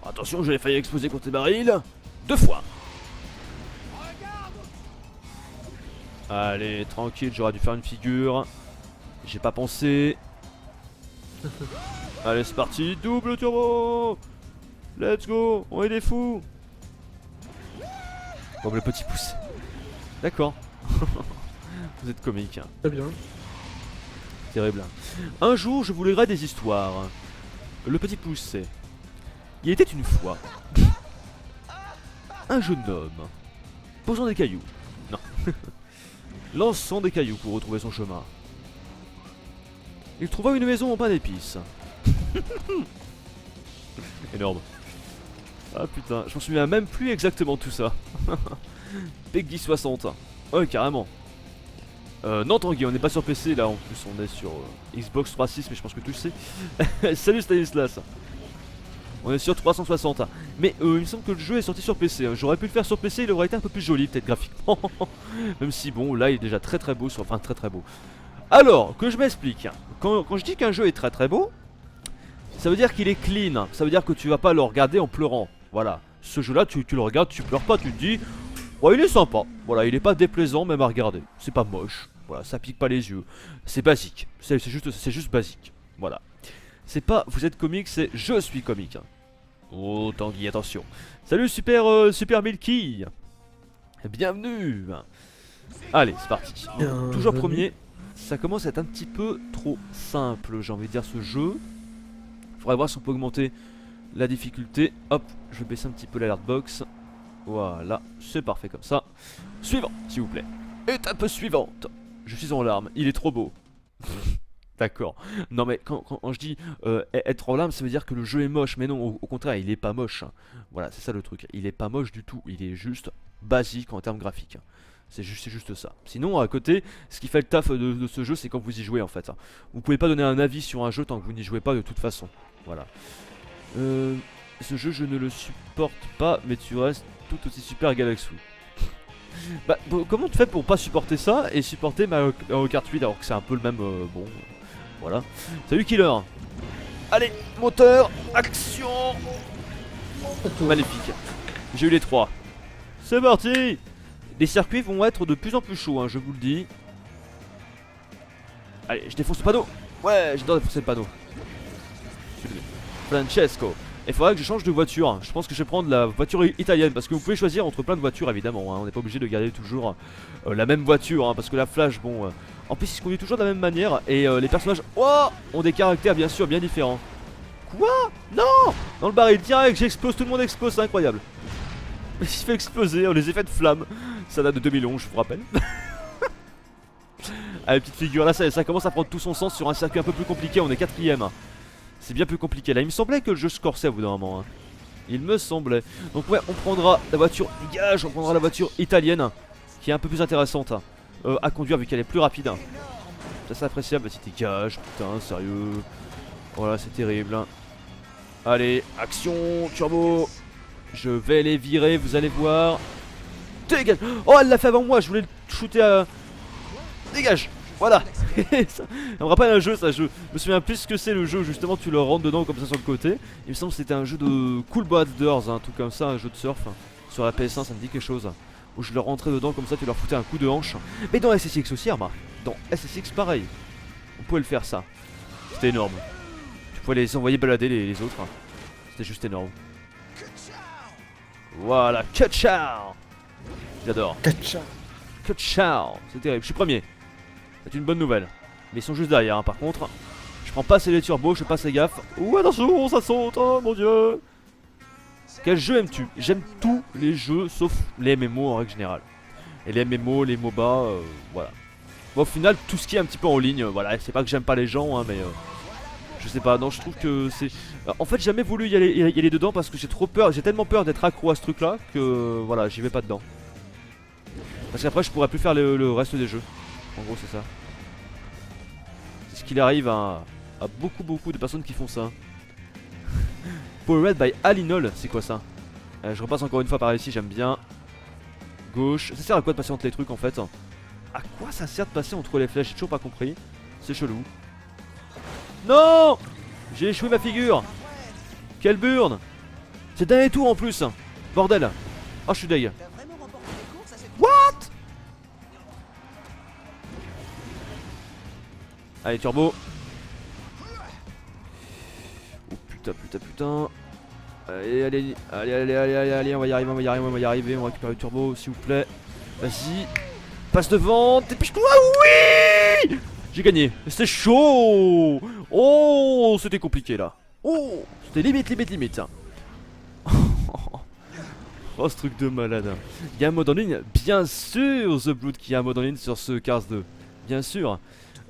Attention, j'ai failli exploser contre les barils. 2 fois. Allez, tranquille. J'aurais dû faire une figure. J'ai pas pensé. Allez, c'est parti, double turbo. Let's go, on est des fous. Comme le petit pouce. D'accord. Vous êtes comique. Hein. Très bien. Terrible. Un jour, je vous lirai des histoires. Le petit pouce. Il était une fois un jeune homme posant des cailloux. Non. Lançant des cailloux pour retrouver son chemin. Il trouva une maison en pain d'épices. Énorme. Ah putain, je m'en souviens même plus exactement tout ça. Peggy 60. Ouais, carrément. Non Tanguy, on n'est pas sur PC là, en plus on est sur Xbox 360, mais je pense que tu le sais. Salut Stanislas. On est sur 360. Mais il me semble que le jeu est sorti sur PC. J'aurais pu le faire sur PC, il aurait été un peu plus joli peut-être graphiquement. Même si bon, là il est déjà très très beau, enfin très très beau. Alors, que je m'explique. Quand je dis qu'un jeu est très très beau, ça veut dire qu'il est clean. Ça veut dire que tu vas pas le regarder en pleurant. Voilà. Ce jeu là, tu le regardes, tu pleures pas, tu te dis ouais, il est sympa. Voilà, il est pas déplaisant même à regarder. C'est pas moche. Voilà, ça pique pas les yeux. C'est basique. C'est juste basique. Voilà. C'est pas vous êtes comique, c'est je suis comique. Oh Tanguy, attention. Salut Super Milky. Bienvenue. Allez, c'est parti. Bienvenue. Toujours premier. Ça commence à être un petit peu trop simple, j'ai envie de dire, ce jeu. Faudrait voir si on peut augmenter la difficulté. Hop, je vais baisser un petit peu l'alert box. Voilà, c'est parfait comme ça. Suivant, s'il vous plaît. Étape suivante. Je suis en larmes, il est trop beau. D'accord. Non mais quand je dis être en larmes, ça veut dire que le jeu est moche. Mais non, au contraire, il est pas moche. Voilà, c'est ça le truc. Il est pas moche du tout. Il est juste basique en termes graphiques. C'est juste ça. Sinon, à côté, ce qui fait le taf de ce jeu, c'est quand vous y jouez en fait. Vous pouvez pas donner un avis sur un jeu tant que vous n'y jouez pas de toute façon. Voilà. Ce jeu, je ne le supporte pas, mais tu restes tout aussi super à Galaxy. Bah, comment tu fais pour pas supporter ça et supporter Mario Kart 8 alors que c'est un peu le même. Bon, voilà. Salut Killer. Allez, moteur, action. Magnifique. J'ai eu les 3. C'est parti. Les circuits vont être de plus en plus chauds, hein, je vous le dis. Allez, je défonce le panneau. Ouais, j'adore défoncer le panneau. Francesco. Il faudra que je change de voiture. Je pense que je vais prendre la voiture italienne. Parce que vous pouvez choisir entre plein de voitures évidemment, hein. On n'est pas obligé de garder toujours la même voiture, hein, parce que la Flash, bon... en plus il se conduit toujours de la même manière. Et les personnages ont des caractères bien sûr bien différents. Quoi? Non. Dans le baril direct, j'explose, tout le monde explose, c'est incroyable. Il se fait exploser, les effets de flamme. Ça date de 2011, je vous rappelle. Allez, petite figure, là ça commence à prendre tout son sens sur un circuit un peu plus compliqué, on est 4ème. C'est bien plus compliqué là, il me semblait que le jeu se corsait au bout d'un moment, hein. Il me semblait. Donc ouais, on prendra la voiture dégage, on prendra la voiture italienne, qui est un peu plus intéressante à conduire vu qu'elle est plus rapide. C'est appréciable, vas-y dégage, putain, sérieux. Voilà, c'est terrible. Allez, action, turbo. Je vais les virer, vous allez voir. Dégage. Oh, elle l'a fait avant moi, je voulais le shooter à... Dégage. Voilà. Ça me rappelle un jeu, ça. Je me souviens plus ce que c'est le jeu. Justement, tu le rentres dedans comme ça sur le côté. Il me semble que c'était un jeu de Cool Boarders, un truc comme ça, un jeu de surf. Sur la PS1, ça me dit quelque chose. Où je leur rentrais dedans comme ça, tu leur foutais un coup de hanche. Mais dans SSX aussi, remarque. Dans SSX, pareil. On pouvait le faire, ça. C'était énorme. Tu pouvais les envoyer balader les autres. C'était juste énorme. Voilà, Cut-Chow. J'adore. Cut-Chow. C'est terrible, je suis premier. C'est une bonne nouvelle. Mais ils sont juste derrière, hein. Par contre, je prends pas assez les turbos, je fais pas assez gaffe. Ouh, attention, ça saute, oh mon dieu. Quel jeu aimes-tu? J'aime tous les jeux sauf les MMO en règle générale. Et les MMO, les MOBA, voilà. Bon, au final, tout ce qui est un petit peu en ligne, voilà, c'est pas que j'aime pas les gens, hein, mais je sais pas, non, je trouve que c'est... En fait, j'ai jamais voulu y aller dedans parce que j'ai trop peur, j'ai tellement peur d'être accro à ce truc là que voilà, j'y vais pas dedans. Parce qu'après, je pourrais plus faire le reste des jeux. En gros, c'est ça. C'est ce qu'il arrive à beaucoup de personnes qui font ça. Powered by Alinol, c'est quoi ça? Je repasse encore une fois par ici, j'aime bien. Gauche. Ça sert à quoi de passer entre les trucs en fait? À quoi ça sert de passer entre les flèches? J'ai toujours pas compris. C'est chelou. Non! J'ai échoué ma figure. Quelle burne. C'est le dernier tour en plus. Bordel. Oh, je suis deg. What? Allez, turbo. Oh putain. Allez, on va y arriver, on va récupérer le turbo, s'il vous plaît. Vas-y. Passe devant, dépêche-toi, oui! J'ai gagné, c'était chaud. Oh, c'était compliqué là. Oh, c'était limite. Oh, ce truc de malade. Il y a un mode en ligne, bien sûr, The Blood qui a un mode en ligne sur ce Cars 2. Bien sûr.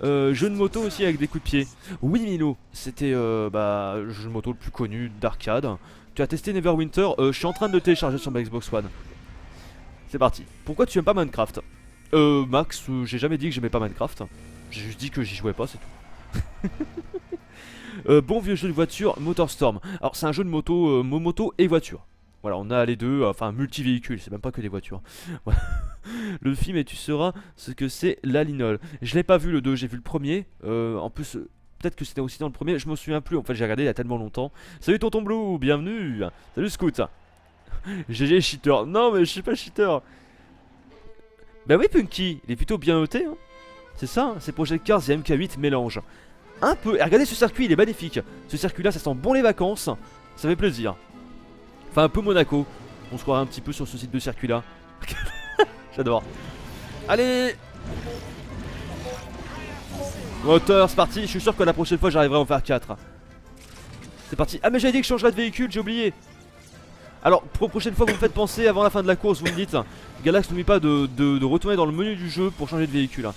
Jeu de moto aussi avec des coups de pied. Oui Milo, c'était le jeu de moto le plus connu d'arcade. Tu as testé Neverwinter? Je suis en train de le télécharger sur ma Xbox One. C'est parti. Pourquoi tu aimes pas Minecraft? Max, j'ai jamais dit que j'aimais pas Minecraft. J'ai juste dit que j'y jouais pas, c'est tout. Bon vieux jeu de voiture, MotorStorm. Alors c'est un jeu de moto, moto et voiture. Voilà, on a les deux, enfin multi-véhicules, c'est même pas que des voitures. Voilà. Le film et tu sauras ce que c'est l'Alinol. Je l'ai pas vu le 2, j'ai vu le premier. En plus, peut-être que c'était aussi dans le premier, je me souviens plus. En fait, j'ai regardé il y a tellement longtemps. Salut Tonton Blue, bienvenue. Salut Scout. GG cheater. Non, mais je suis pas cheater. Bah oui, Punky, il est plutôt bien noté. Hein. C'est ça, c'est Project Cars et MK8 mélange. Un peu. Et regardez ce circuit, il est magnifique. Ce circuit-là, ça sent bon les vacances. Ça fait plaisir. Enfin, un peu Monaco. On se croirait un petit peu sur ce site de circuit-là. J'adore. Allez. Moteur, c'est parti. Je suis sûr que la prochaine fois j'arriverai à en faire 4. C'est parti. Ah mais j'avais dit que je changerais de véhicule, j'ai oublié. Alors pour la prochaine fois vous me faites penser avant la fin de la course, vous me dites Galax n'oublie pas de retourner dans le menu du jeu pour changer de véhicule. Là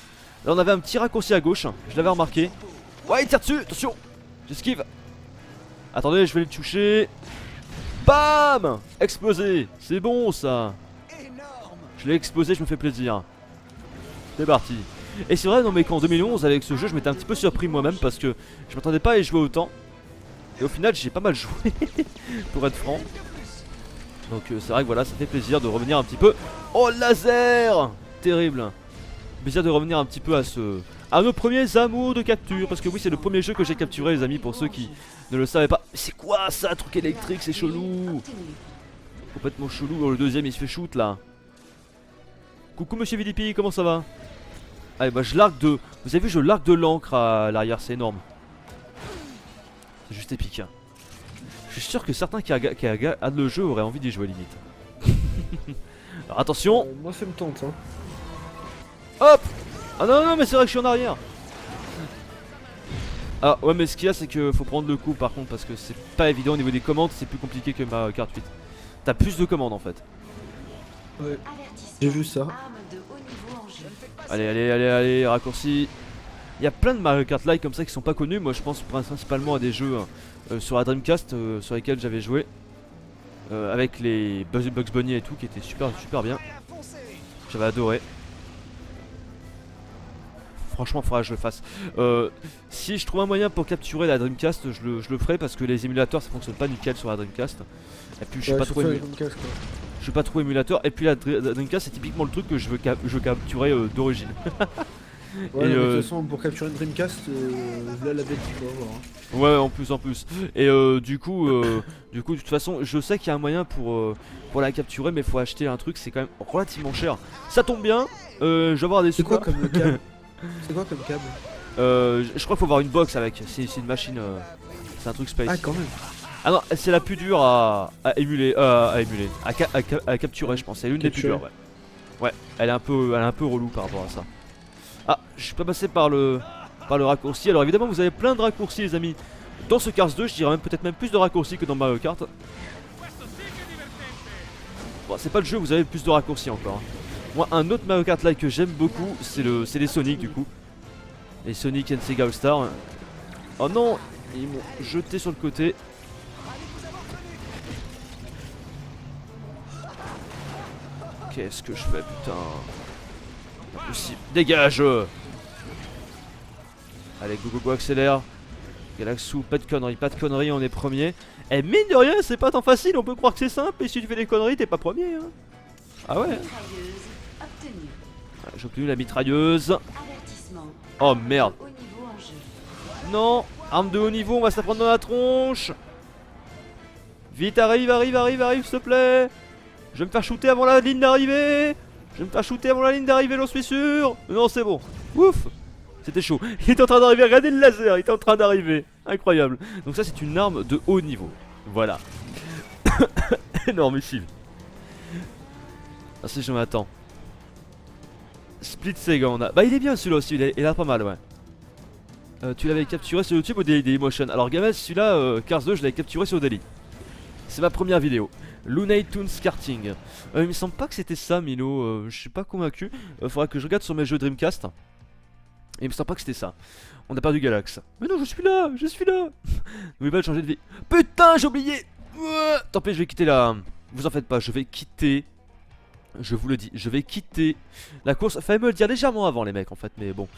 on avait un petit raccourci à gauche, je l'avais remarqué. Ouais il tire dessus, attention. J'esquive. Attendez je vais le toucher. Bam. Explosé. C'est bon ça. Je l'ai explosé, je me fais plaisir. C'est parti. Et c'est vrai non mais qu'en 2011 avec ce jeu je m'étais un petit peu surpris moi-même parce que je m'attendais pas à y jouer autant. Et au final j'ai pas mal joué pour être franc. Donc c'est vrai que voilà ça fait plaisir de revenir un petit peu. Oh laser. Terrible. Plaisir de revenir un petit peu à nos premiers amours de capture. Parce que oui c'est le premier jeu que j'ai capturé les amis pour ceux qui ne le savaient pas. Mais c'est quoi ça truc électrique, c'est chelou. Complètement chelou. Oh, le deuxième il se fait shoot là. Coucou monsieur VDP, comment ça va? Allez bah je largue de... Vous avez vu je largue de l'encre à l'arrière, c'est énorme. C'est juste épique. Je suis sûr que certains qui regardent le jeu auraient envie d'y jouer limite. Alors attention. Moi ça me tente hein. Hop. Ah non non mais c'est vrai que je suis en arrière. Ah ouais mais ce qu'il y a c'est que faut prendre le coup par contre parce que c'est pas évident au niveau des commandes, c'est plus compliqué que ma carte 8. T'as plus de commandes en fait. Ouais. J'ai vu ça. Allez allez allez allez raccourci. Il y a plein de Mario Kart like comme ça qui sont pas connus. Moi je pense principalement à des jeux sur la Dreamcast sur lesquels j'avais joué avec les Bugs Bunny et tout qui étaient super bien. J'avais adoré. Franchement faudra que je le fasse. Si je trouve un moyen pour capturer la Dreamcast je le ferai parce que les émulateurs ça fonctionne pas nickel sur la Dreamcast. Et puis je suis pas trop émulateur. Et puis la Dreamcast c'est typiquement le truc que je veux capturer d'origine. Ouais, mais de toute façon, pour capturer une Dreamcast, là la bête tu vas voir. Ouais, en plus. Et du coup, de toute façon, je sais qu'il y a un moyen pour la capturer, mais faut acheter un truc, c'est quand même relativement cher. Ça tombe bien, je vais avoir des C'est quoi comme câble? C'est quoi comme câble? Je crois qu'il faut avoir une box avec, c'est une machine, c'est un truc space. Ah, quand même. Ah non, c'est la plus dure à capturer, je pense. C'est l'une des plus dures, ouais. Ouais, elle est un peu relou par rapport à ça. Ah, je suis pas passé par le raccourci. Alors évidemment, vous avez plein de raccourcis, les amis. Dans ce Cars 2, je dirais peut-être même plus de raccourcis que dans Mario Kart. Bon, c'est pas le jeu où vous avez plus de raccourcis encore. Hein. Moi, un autre Mario Kart like que j'aime beaucoup, c'est les Sonic du coup. Les Sonic and Sega All Star. Oh non, ils m'ont jeté sur le côté. Qu'est-ce que je fais, putain? Impossible. Dégage! Allez, go, accélère. Galaxou, pas de conneries, on est premier. Et mine de rien, c'est pas tant facile, on peut croire que c'est simple, et si tu fais des conneries, t'es pas premier. Hein. Ah ouais? J'ai obtenu la mitrailleuse. Oh merde. Non, arme de haut niveau, on va se la prendre dans la tronche. Vite, arrive, s'il te plaît. Je vais me faire shooter avant la ligne d'arrivée. J'en suis sûr. Non, c'est bon. Ouf. C'était chaud. Il est en train d'arriver. Regardez le laser. Il est en train d'arriver. Incroyable. Donc ça, c'est une arme de haut niveau. Voilà. Énormissime. Ah, si je m'attends. Split Sega, on a. Bah, il est bien celui-là aussi. Il a pas mal, ouais. Tu l'avais capturé sur YouTube ou Dailymotion? Alors, Gamel, celui-là, Cars 2, je l'avais capturé sur Daily. C'est ma première vidéo. Looney Tunes Karting. Il me semble pas que c'était ça, Milo. Je suis pas convaincu. Faudra que je regarde sur mes jeux Dreamcast. Et il me semble pas que c'était ça. On a perdu Galax. Mais non, je suis là. N'oubliez pas de changer de vie. Putain, j'ai oublié. Tant pis, je vais quitter la. Vous en faites pas, je vais quitter. Je vous le dis, je vais quitter la course. Fallait me le dire légèrement avant, les mecs, en fait. Mais bon,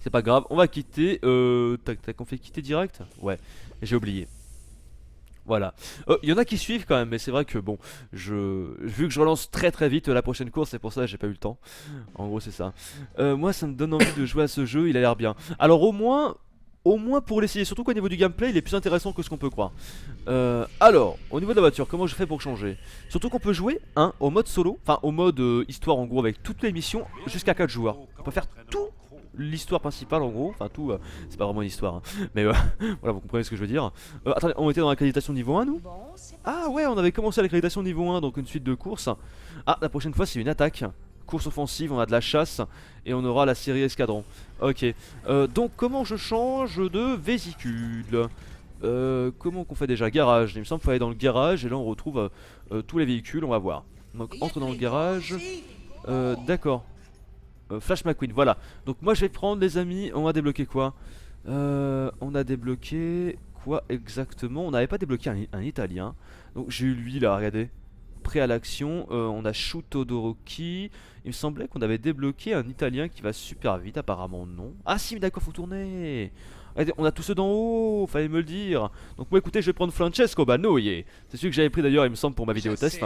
c'est pas grave. On va quitter. Tac, on fait quitter direct. Ouais, j'ai oublié. Voilà. Il y en a qui suivent quand même, mais c'est vrai que bon, vu que je relance très vite la prochaine course, c'est pour ça que j'ai pas eu le temps. En gros, c'est ça. Moi, ça me donne envie de jouer à ce jeu, il a l'air bien. Alors, au moins pour l'essayer, surtout qu'au niveau du gameplay, il est plus intéressant que ce qu'on peut croire. Alors, au niveau de la voiture, comment je fais pour changer? Surtout qu'on peut jouer au mode solo, enfin au mode histoire en gros, avec toutes les missions jusqu'à 4 joueurs. On peut faire tout l'histoire principale en gros. Enfin tout, c'est pas vraiment une histoire, hein. Mais voilà, vous comprenez ce que je veux dire. Attendez, on était dans l'accréditation niveau 1 nous? Ah ouais, on avait commencé l'accréditation niveau 1, donc une suite de courses. Ah, la prochaine fois c'est une attaque. Course offensive, on a de la chasse et on aura la série escadron. Ok, donc comment je change de vésicule? Comment qu'on fait déjà? Garage, il me semble qu'il faut aller dans le garage et là on retrouve tous les véhicules, on va voir. Donc entre dans le garage. D'accord. Flash McQueen, voilà. Donc moi je vais prendre les amis, on va débloquer quoi? On a débloqué quoi exactement? On n'avait pas débloqué un italien. Donc j'ai eu lui là, regardez. Prêt à l'action, on a Shu Todoroki. Il me semblait qu'on avait débloqué un italien qui va super vite, apparemment non. Ah si, mais d'accord, faut tourner. Regardez, on a tous ceux d'en haut, fallait me le dire. Donc moi écoutez, je vais prendre Francesco Banoye. C'est celui que j'avais pris d'ailleurs, il me semble, pour ma vidéo test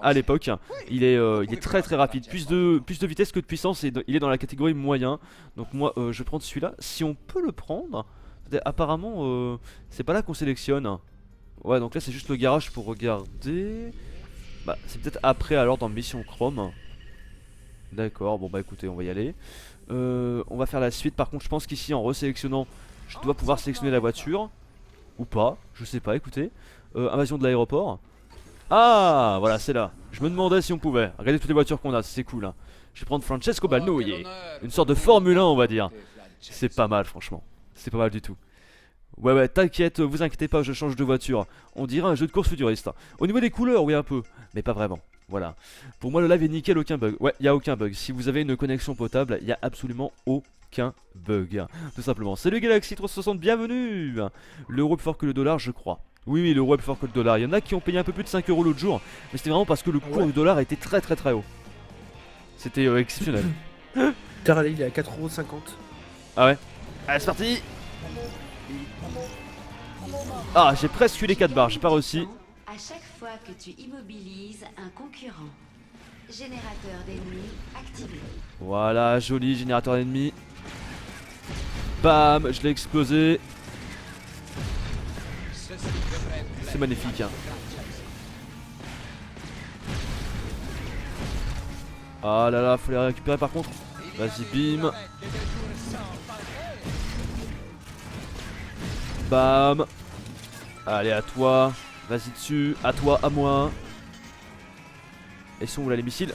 à l'époque. Il est très très rapide, plus de vitesse que de puissance et il est dans la catégorie moyen. Donc moi je vais prendre celui-là, si on peut le prendre. Apparemment c'est pas là qu'on sélectionne. Ouais, donc là c'est juste le garage pour regarder. Bah c'est peut-être après alors dans Mission Chrome. D'accord, bon bah écoutez, on va y aller. On va faire la suite. Par contre je pense qu'ici en resélectionnant, je dois pouvoir sélectionner la voiture. Ou pas, je sais pas, écoutez. Invasion de l'aéroport. Ah, voilà, c'est là. Je me demandais si on pouvait. Regardez toutes les voitures qu'on a, c'est cool, hein. Je vais prendre Francesco Banoye. Une sorte de Formule 1 on va dire. C'est pas mal franchement. C'est pas mal du tout. Ouais, t'inquiète, vous inquiétez pas, je change de voiture. On dirait un jeu de course futuriste. Au niveau des couleurs, oui un peu, mais pas vraiment. Voilà. Pour moi le live est nickel, aucun bug. Ouais, y a aucun bug. Si vous avez une connexion potable, y a absolument aucun bug. Tout simplement. Salut Galaxy 360, bienvenue. L'euro est plus fort que le dollar, je crois. Oui, l'euro est plus fort que le dollar. Il y en a qui ont payé un peu plus de 5 € l'autre jour, mais c'était vraiment parce que le cours du dollar était très très très haut. C'était exceptionnel. Putain, il est à 4,50 €. Ah ouais. Allez, c'est parti. Ah, j'ai presque eu les 4 barres, j'ai pas réussi. À chaque fois que tu immobilises un concurrent, générateur d'ennemis activé. Voilà, joli générateur d'ennemis. Bam, je l'ai explosé. C'est magnifique, hein. Ah là là, faut les récupérer par contre. Vas-y, bim. Bam. Allez, à toi. Vas-y dessus. À toi, à moi. Ils sont où là les missiles?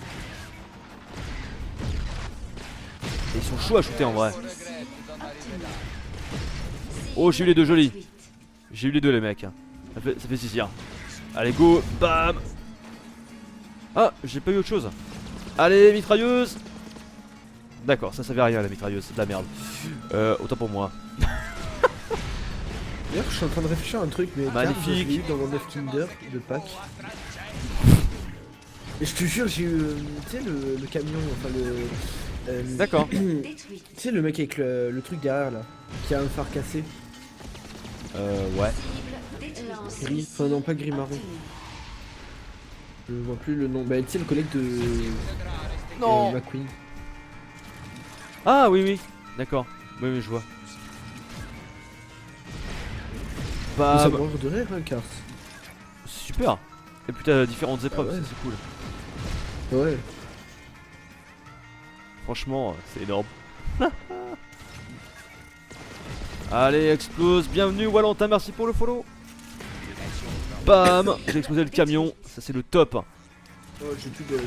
Et ils sont chauds à shooter en vrai. Oh, j'ai eu les deux jolis. J'ai eu les deux les mecs. Ça fait plaisir. Allez, go. Bam. Ah, j'ai pas eu autre chose. Allez, mitrailleuse. D'accord, ça servait à rien la mitrailleuse, c'est de la merde. Autant pour moi. D'ailleurs, je suis en train de réfléchir à un truc, mais magnifique. je l'ai eu dans mon 9 Kinder de Pâques. Et je te jure, j'ai eu, tu sais, le camion, enfin le. D'accord. Tu sais, le mec avec le truc derrière là, qui a un phare cassé. Ouais. Gris, enfin non, pas gris marron. Je vois plus le nom. Bah, tu sais, le collègue de. Non. McQueen. Ah oui, oui. D'accord. Oui, je vois. Ça Bam. va avoir de rire, hein, Cars. Super. Et puis t'as différentes épreuves, ouais. ça, c'est cool. Ouais. Franchement, c'est énorme. Allez, explose. Bienvenue, Valentin, merci pour le follow. Bam. J'ai explosé le camion. Ça, c'est le top. Oh, j'ai plus de.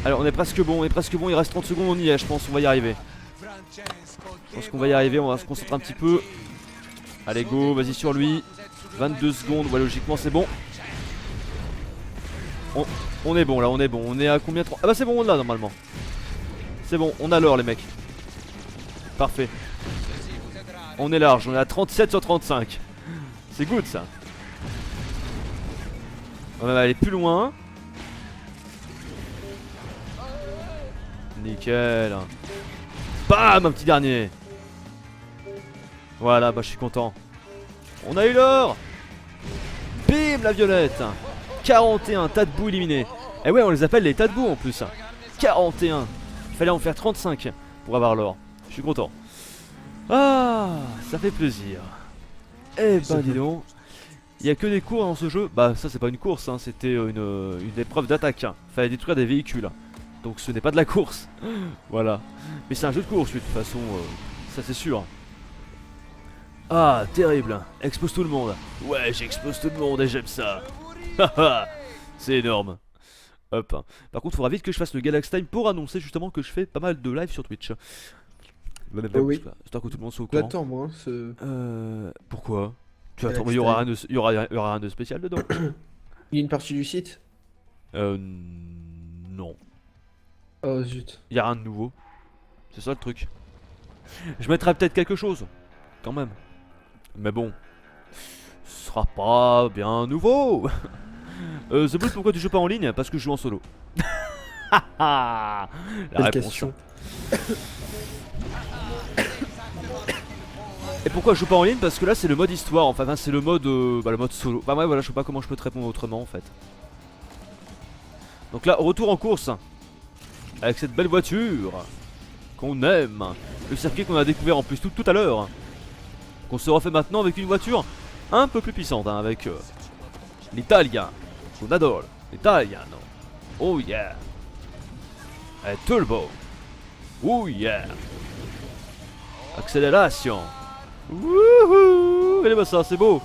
Alors, on est presque bon, Il reste 30 secondes, on y est, je pense. On va y arriver. Je pense qu'on va y arriver. On va se concentrer un petit peu. Allez, go. Vas-y sur lui. 22 secondes. Ouais, logiquement, c'est bon. On est bon là, on est bon. On est à combien? Ah bah c'est bon, on l'a normalement. C'est bon, on a l'or les mecs. Parfait. On est large, on est à 37 sur 35. C'est good ça. On va aller plus loin. Nickel. Bam, un petit dernier. Voilà, bah je suis content. On a eu l'or. Bim, la violette. 41, tas de boue éliminé. Et ouais, on les appelle les tas de boue en plus. 41. Il fallait en faire 35 pour avoir l'or. Je suis content. Ah, ça fait plaisir. Eh ben dis donc. Il y a que des cours dans ce jeu. Bah ça c'est pas une course, hein. C'était une épreuve d'attaque. Fallait détruire des véhicules. Donc ce n'est pas de la course. Voilà. Mais c'est un jeu de course, lui, de toute façon, ça c'est sûr. Ah, terrible. Expose tout le monde. Ouais, j'expose tout le monde et j'aime ça. Haha, c'est énorme. Hop. Par contre, il faudra vite que je fasse le Galax Time pour annoncer justement que je fais pas mal de live sur Twitch. Oui. J'espère que tout le monde soit au courant. J'attends moi, hein, ce... Pourquoi? Tu Galax attends, il y aura rien de spécial dedans. Il y a une partie du site? Non. Oh zut. Il y a rien de nouveau. C'est ça le truc. Je mettrai peut-être quelque chose. Quand même. Mais bon. Ce sera pas bien nouveau. The Boot, pourquoi tu joues pas en ligne? Parce que je joue en solo. La Quelle réponse. question. Et pourquoi je joue pas en ligne? Parce que là c'est le mode histoire, enfin c'est le mode le mode solo. Bah ouais, voilà, je sais pas comment je peux te répondre autrement en fait. Donc là, retour en course avec cette belle voiture qu'on aime, le circuit qu'on a découvert en plus tout à l'heure, qu'on se refait maintenant avec une voiture un peu plus puissante, hein, avec l'Italien, qu'on adore, l'Italiano. Oh yeah, et turbo, oh yeah, accélération. Wouhou! Regardez-moi ça, c'est beau!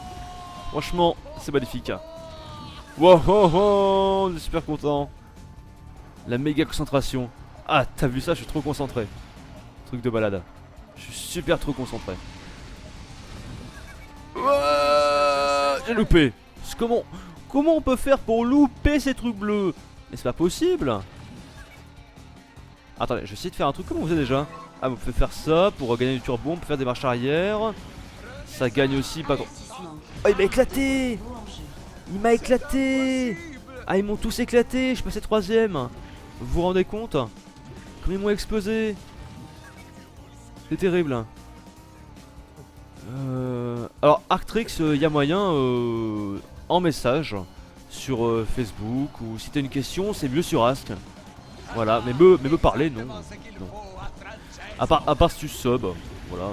Franchement, c'est magnifique. Wow, oh, oh, je suis super content. La méga concentration. Ah, t'as vu ça? Je suis trop concentré. Truc de balade. Je suis super trop concentré. Ouah, j'ai loupé. Comment on peut faire pour louper ces trucs bleus? Mais c'est pas possible. Attendez, je vais essayer de faire un truc comme on faisait déjà. Ah, on peut faire ça pour gagner du turbo, on peut faire des marches arrière. Ça gagne aussi pas grand. Oh, il m'a éclaté! Il m'a éclaté! Ah, ils m'ont tous éclaté, je suis passé 3ème. Vous vous rendez compte? Comme ils m'ont explosé. C'est terrible. Alors, Arctrix, il y a moyen en message sur Facebook, ou si t'as une question, c'est mieux sur Ask. Voilà, mais me parler, non. À part si tu sub, voilà.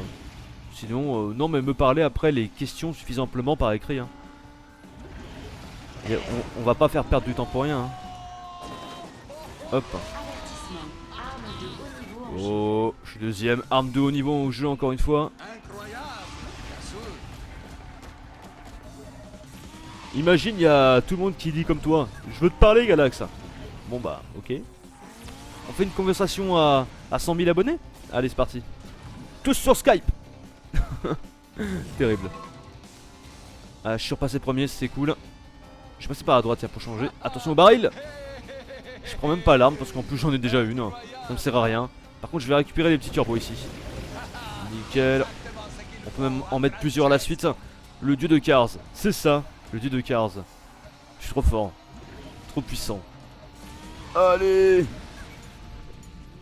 Sinon, non, mais me parler après les questions suffisent amplement par écrit. Hein. Et on va pas faire perdre du temps pour rien. Hein. Hop. Oh, je suis deuxième. Arme de haut niveau au jeu encore une fois. Imagine, il y a tout le monde qui dit comme toi. Je veux te parler, Galax. Bon bah, ok. On fait une conversation à 100 000 abonnés? Allez, c'est parti. Tous sur Skype. Terrible. Ah, je suis repassé premier, c'est cool. Je suis passé par la droite, tiens, pour changer. Attention au baril. Je prends même pas l'arme parce qu'en plus j'en ai déjà une. Ça me sert à rien. Par contre, je vais récupérer les petits turbos ici. Nickel. On peut même en mettre plusieurs à la suite. Le dieu de Cars, c'est ça. Le dieu de Cars. Je suis trop fort. Trop puissant. Allez.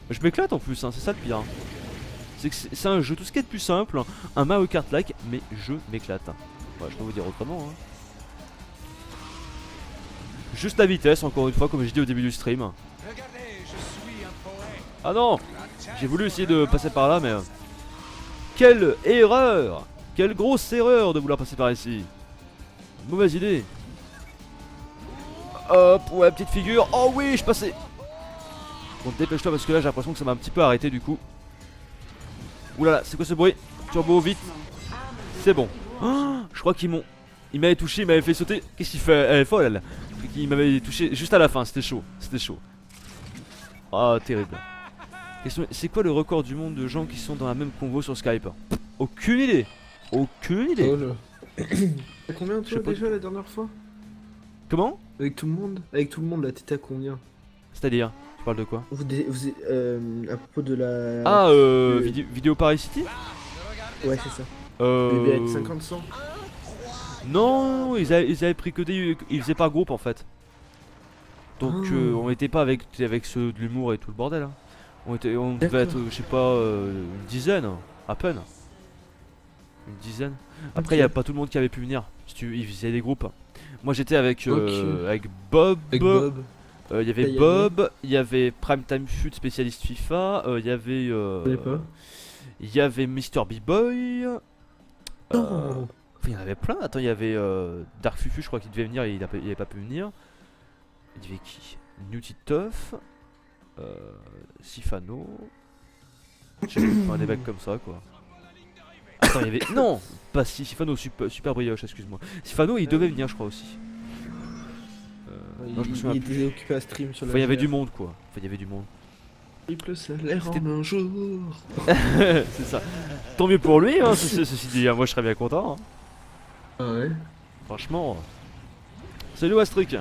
Je m'éclate en plus, hein, c'est ça le pire. C'est que c'est un jeu tout ce qui est de plus simple, un Mario Kart like, mais je m'éclate. Ouais, je peux vous dire autrement. Hein. Juste la vitesse, encore une fois, comme j'ai dit au début du stream. Ah non, j'ai voulu essayer de passer par là, mais quelle erreur! Quelle grosse erreur de vouloir passer par ici. Mauvaise idée. Hop, ouais, petite figure. Oh oui, je passais. Bon, dépêche-toi parce que là j'ai l'impression que ça m'a un petit peu arrêté du coup. Oulala, c'est quoi ce bruit? Turbo, vite. C'est bon. Oh, je crois qu'ils m'ont... Il m'avait touché, il m'avait fait sauter. Qu'est-ce qu'il fait? Elle est folle, elle. Il m'avait touché juste à la fin, c'était chaud. C'était chaud. Ah, terrible. C'est quoi le record du monde de gens qui sont dans la même convo sur Skype? Aucune idée. Aucune idée. Oh là. T'as combien toi déjà la dernière fois? Comment? Avec tout le monde? Avec tout le monde là, t'étais à combien? C'est-à-dire? Tu parles de quoi? À propos de la... Ah, vidéo Paris City? Ouais, c'est ça. Bébé avec 50-100. Non, ils avaient pris que des... Ils faisaient pas groupe en fait. Donc on était pas avec ceux de l'humour et tout le bordel. Hein. On devait être, je sais pas, une dizaine, à peine. Une dizaine. Après, il y a pas tout le monde qui avait pu venir. Ils faisaient des groupes. Moi j'étais avec, avec Bob. Avec Bob. Il y avait Bob, il y avait Primetime Fut spécialiste FIFA, il y avait... il y avait Mr. B-Boy. Enfin, il y en avait plein. Attends, il y avait Dark Fufu, je crois qu'il devait venir, il avait pas pu venir. Il y avait qui? Newty Tuff. Sifano. Je sais pas, des mecs comme ça quoi. Attends, il y avait. Non, pas si, Sifano, super brioche, excuse-moi. Sifano, il devait venir, je crois aussi. Non, je me souviens il plus. était occupé à stream sur la Enfin, il y avait VR. du monde quoi. Enfin, il y avait du monde. Triple salaire C'était- en un jour. C'est ça. Tant mieux pour lui, hein, ceci dit. Moi, je serais bien content. Hein. Ah ouais. Franchement. Salut Astric.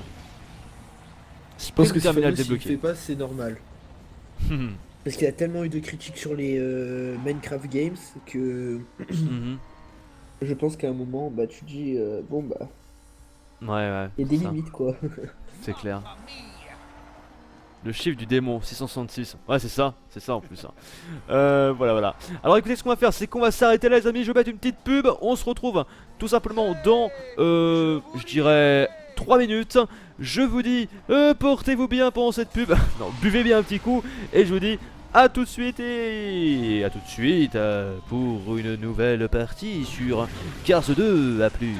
Je pense que terminal Sifano, s'il le fait débloqué. pas, c'est normal. Parce qu'il y a tellement eu de critiques sur les Minecraft Games que Mhm. je pense qu'à un moment, bah tu te dis, bon bah, Ouais, il y a des ça, limites quoi. c'est clair. Le chiffre du démon, 666. Ouais, c'est ça en plus. Hein. Voilà. Alors écoutez, ce qu'on va faire, c'est qu'on va s'arrêter là, les amis. Je vais mettre une petite pub. On se retrouve tout simplement dans, je dirais, 3 minutes. Je vous dis, portez-vous bien pendant cette pub. Non, buvez bien un petit coup. Et je vous dis à tout de suite et à tout de suite pour une nouvelle partie sur Cars 2. À plus.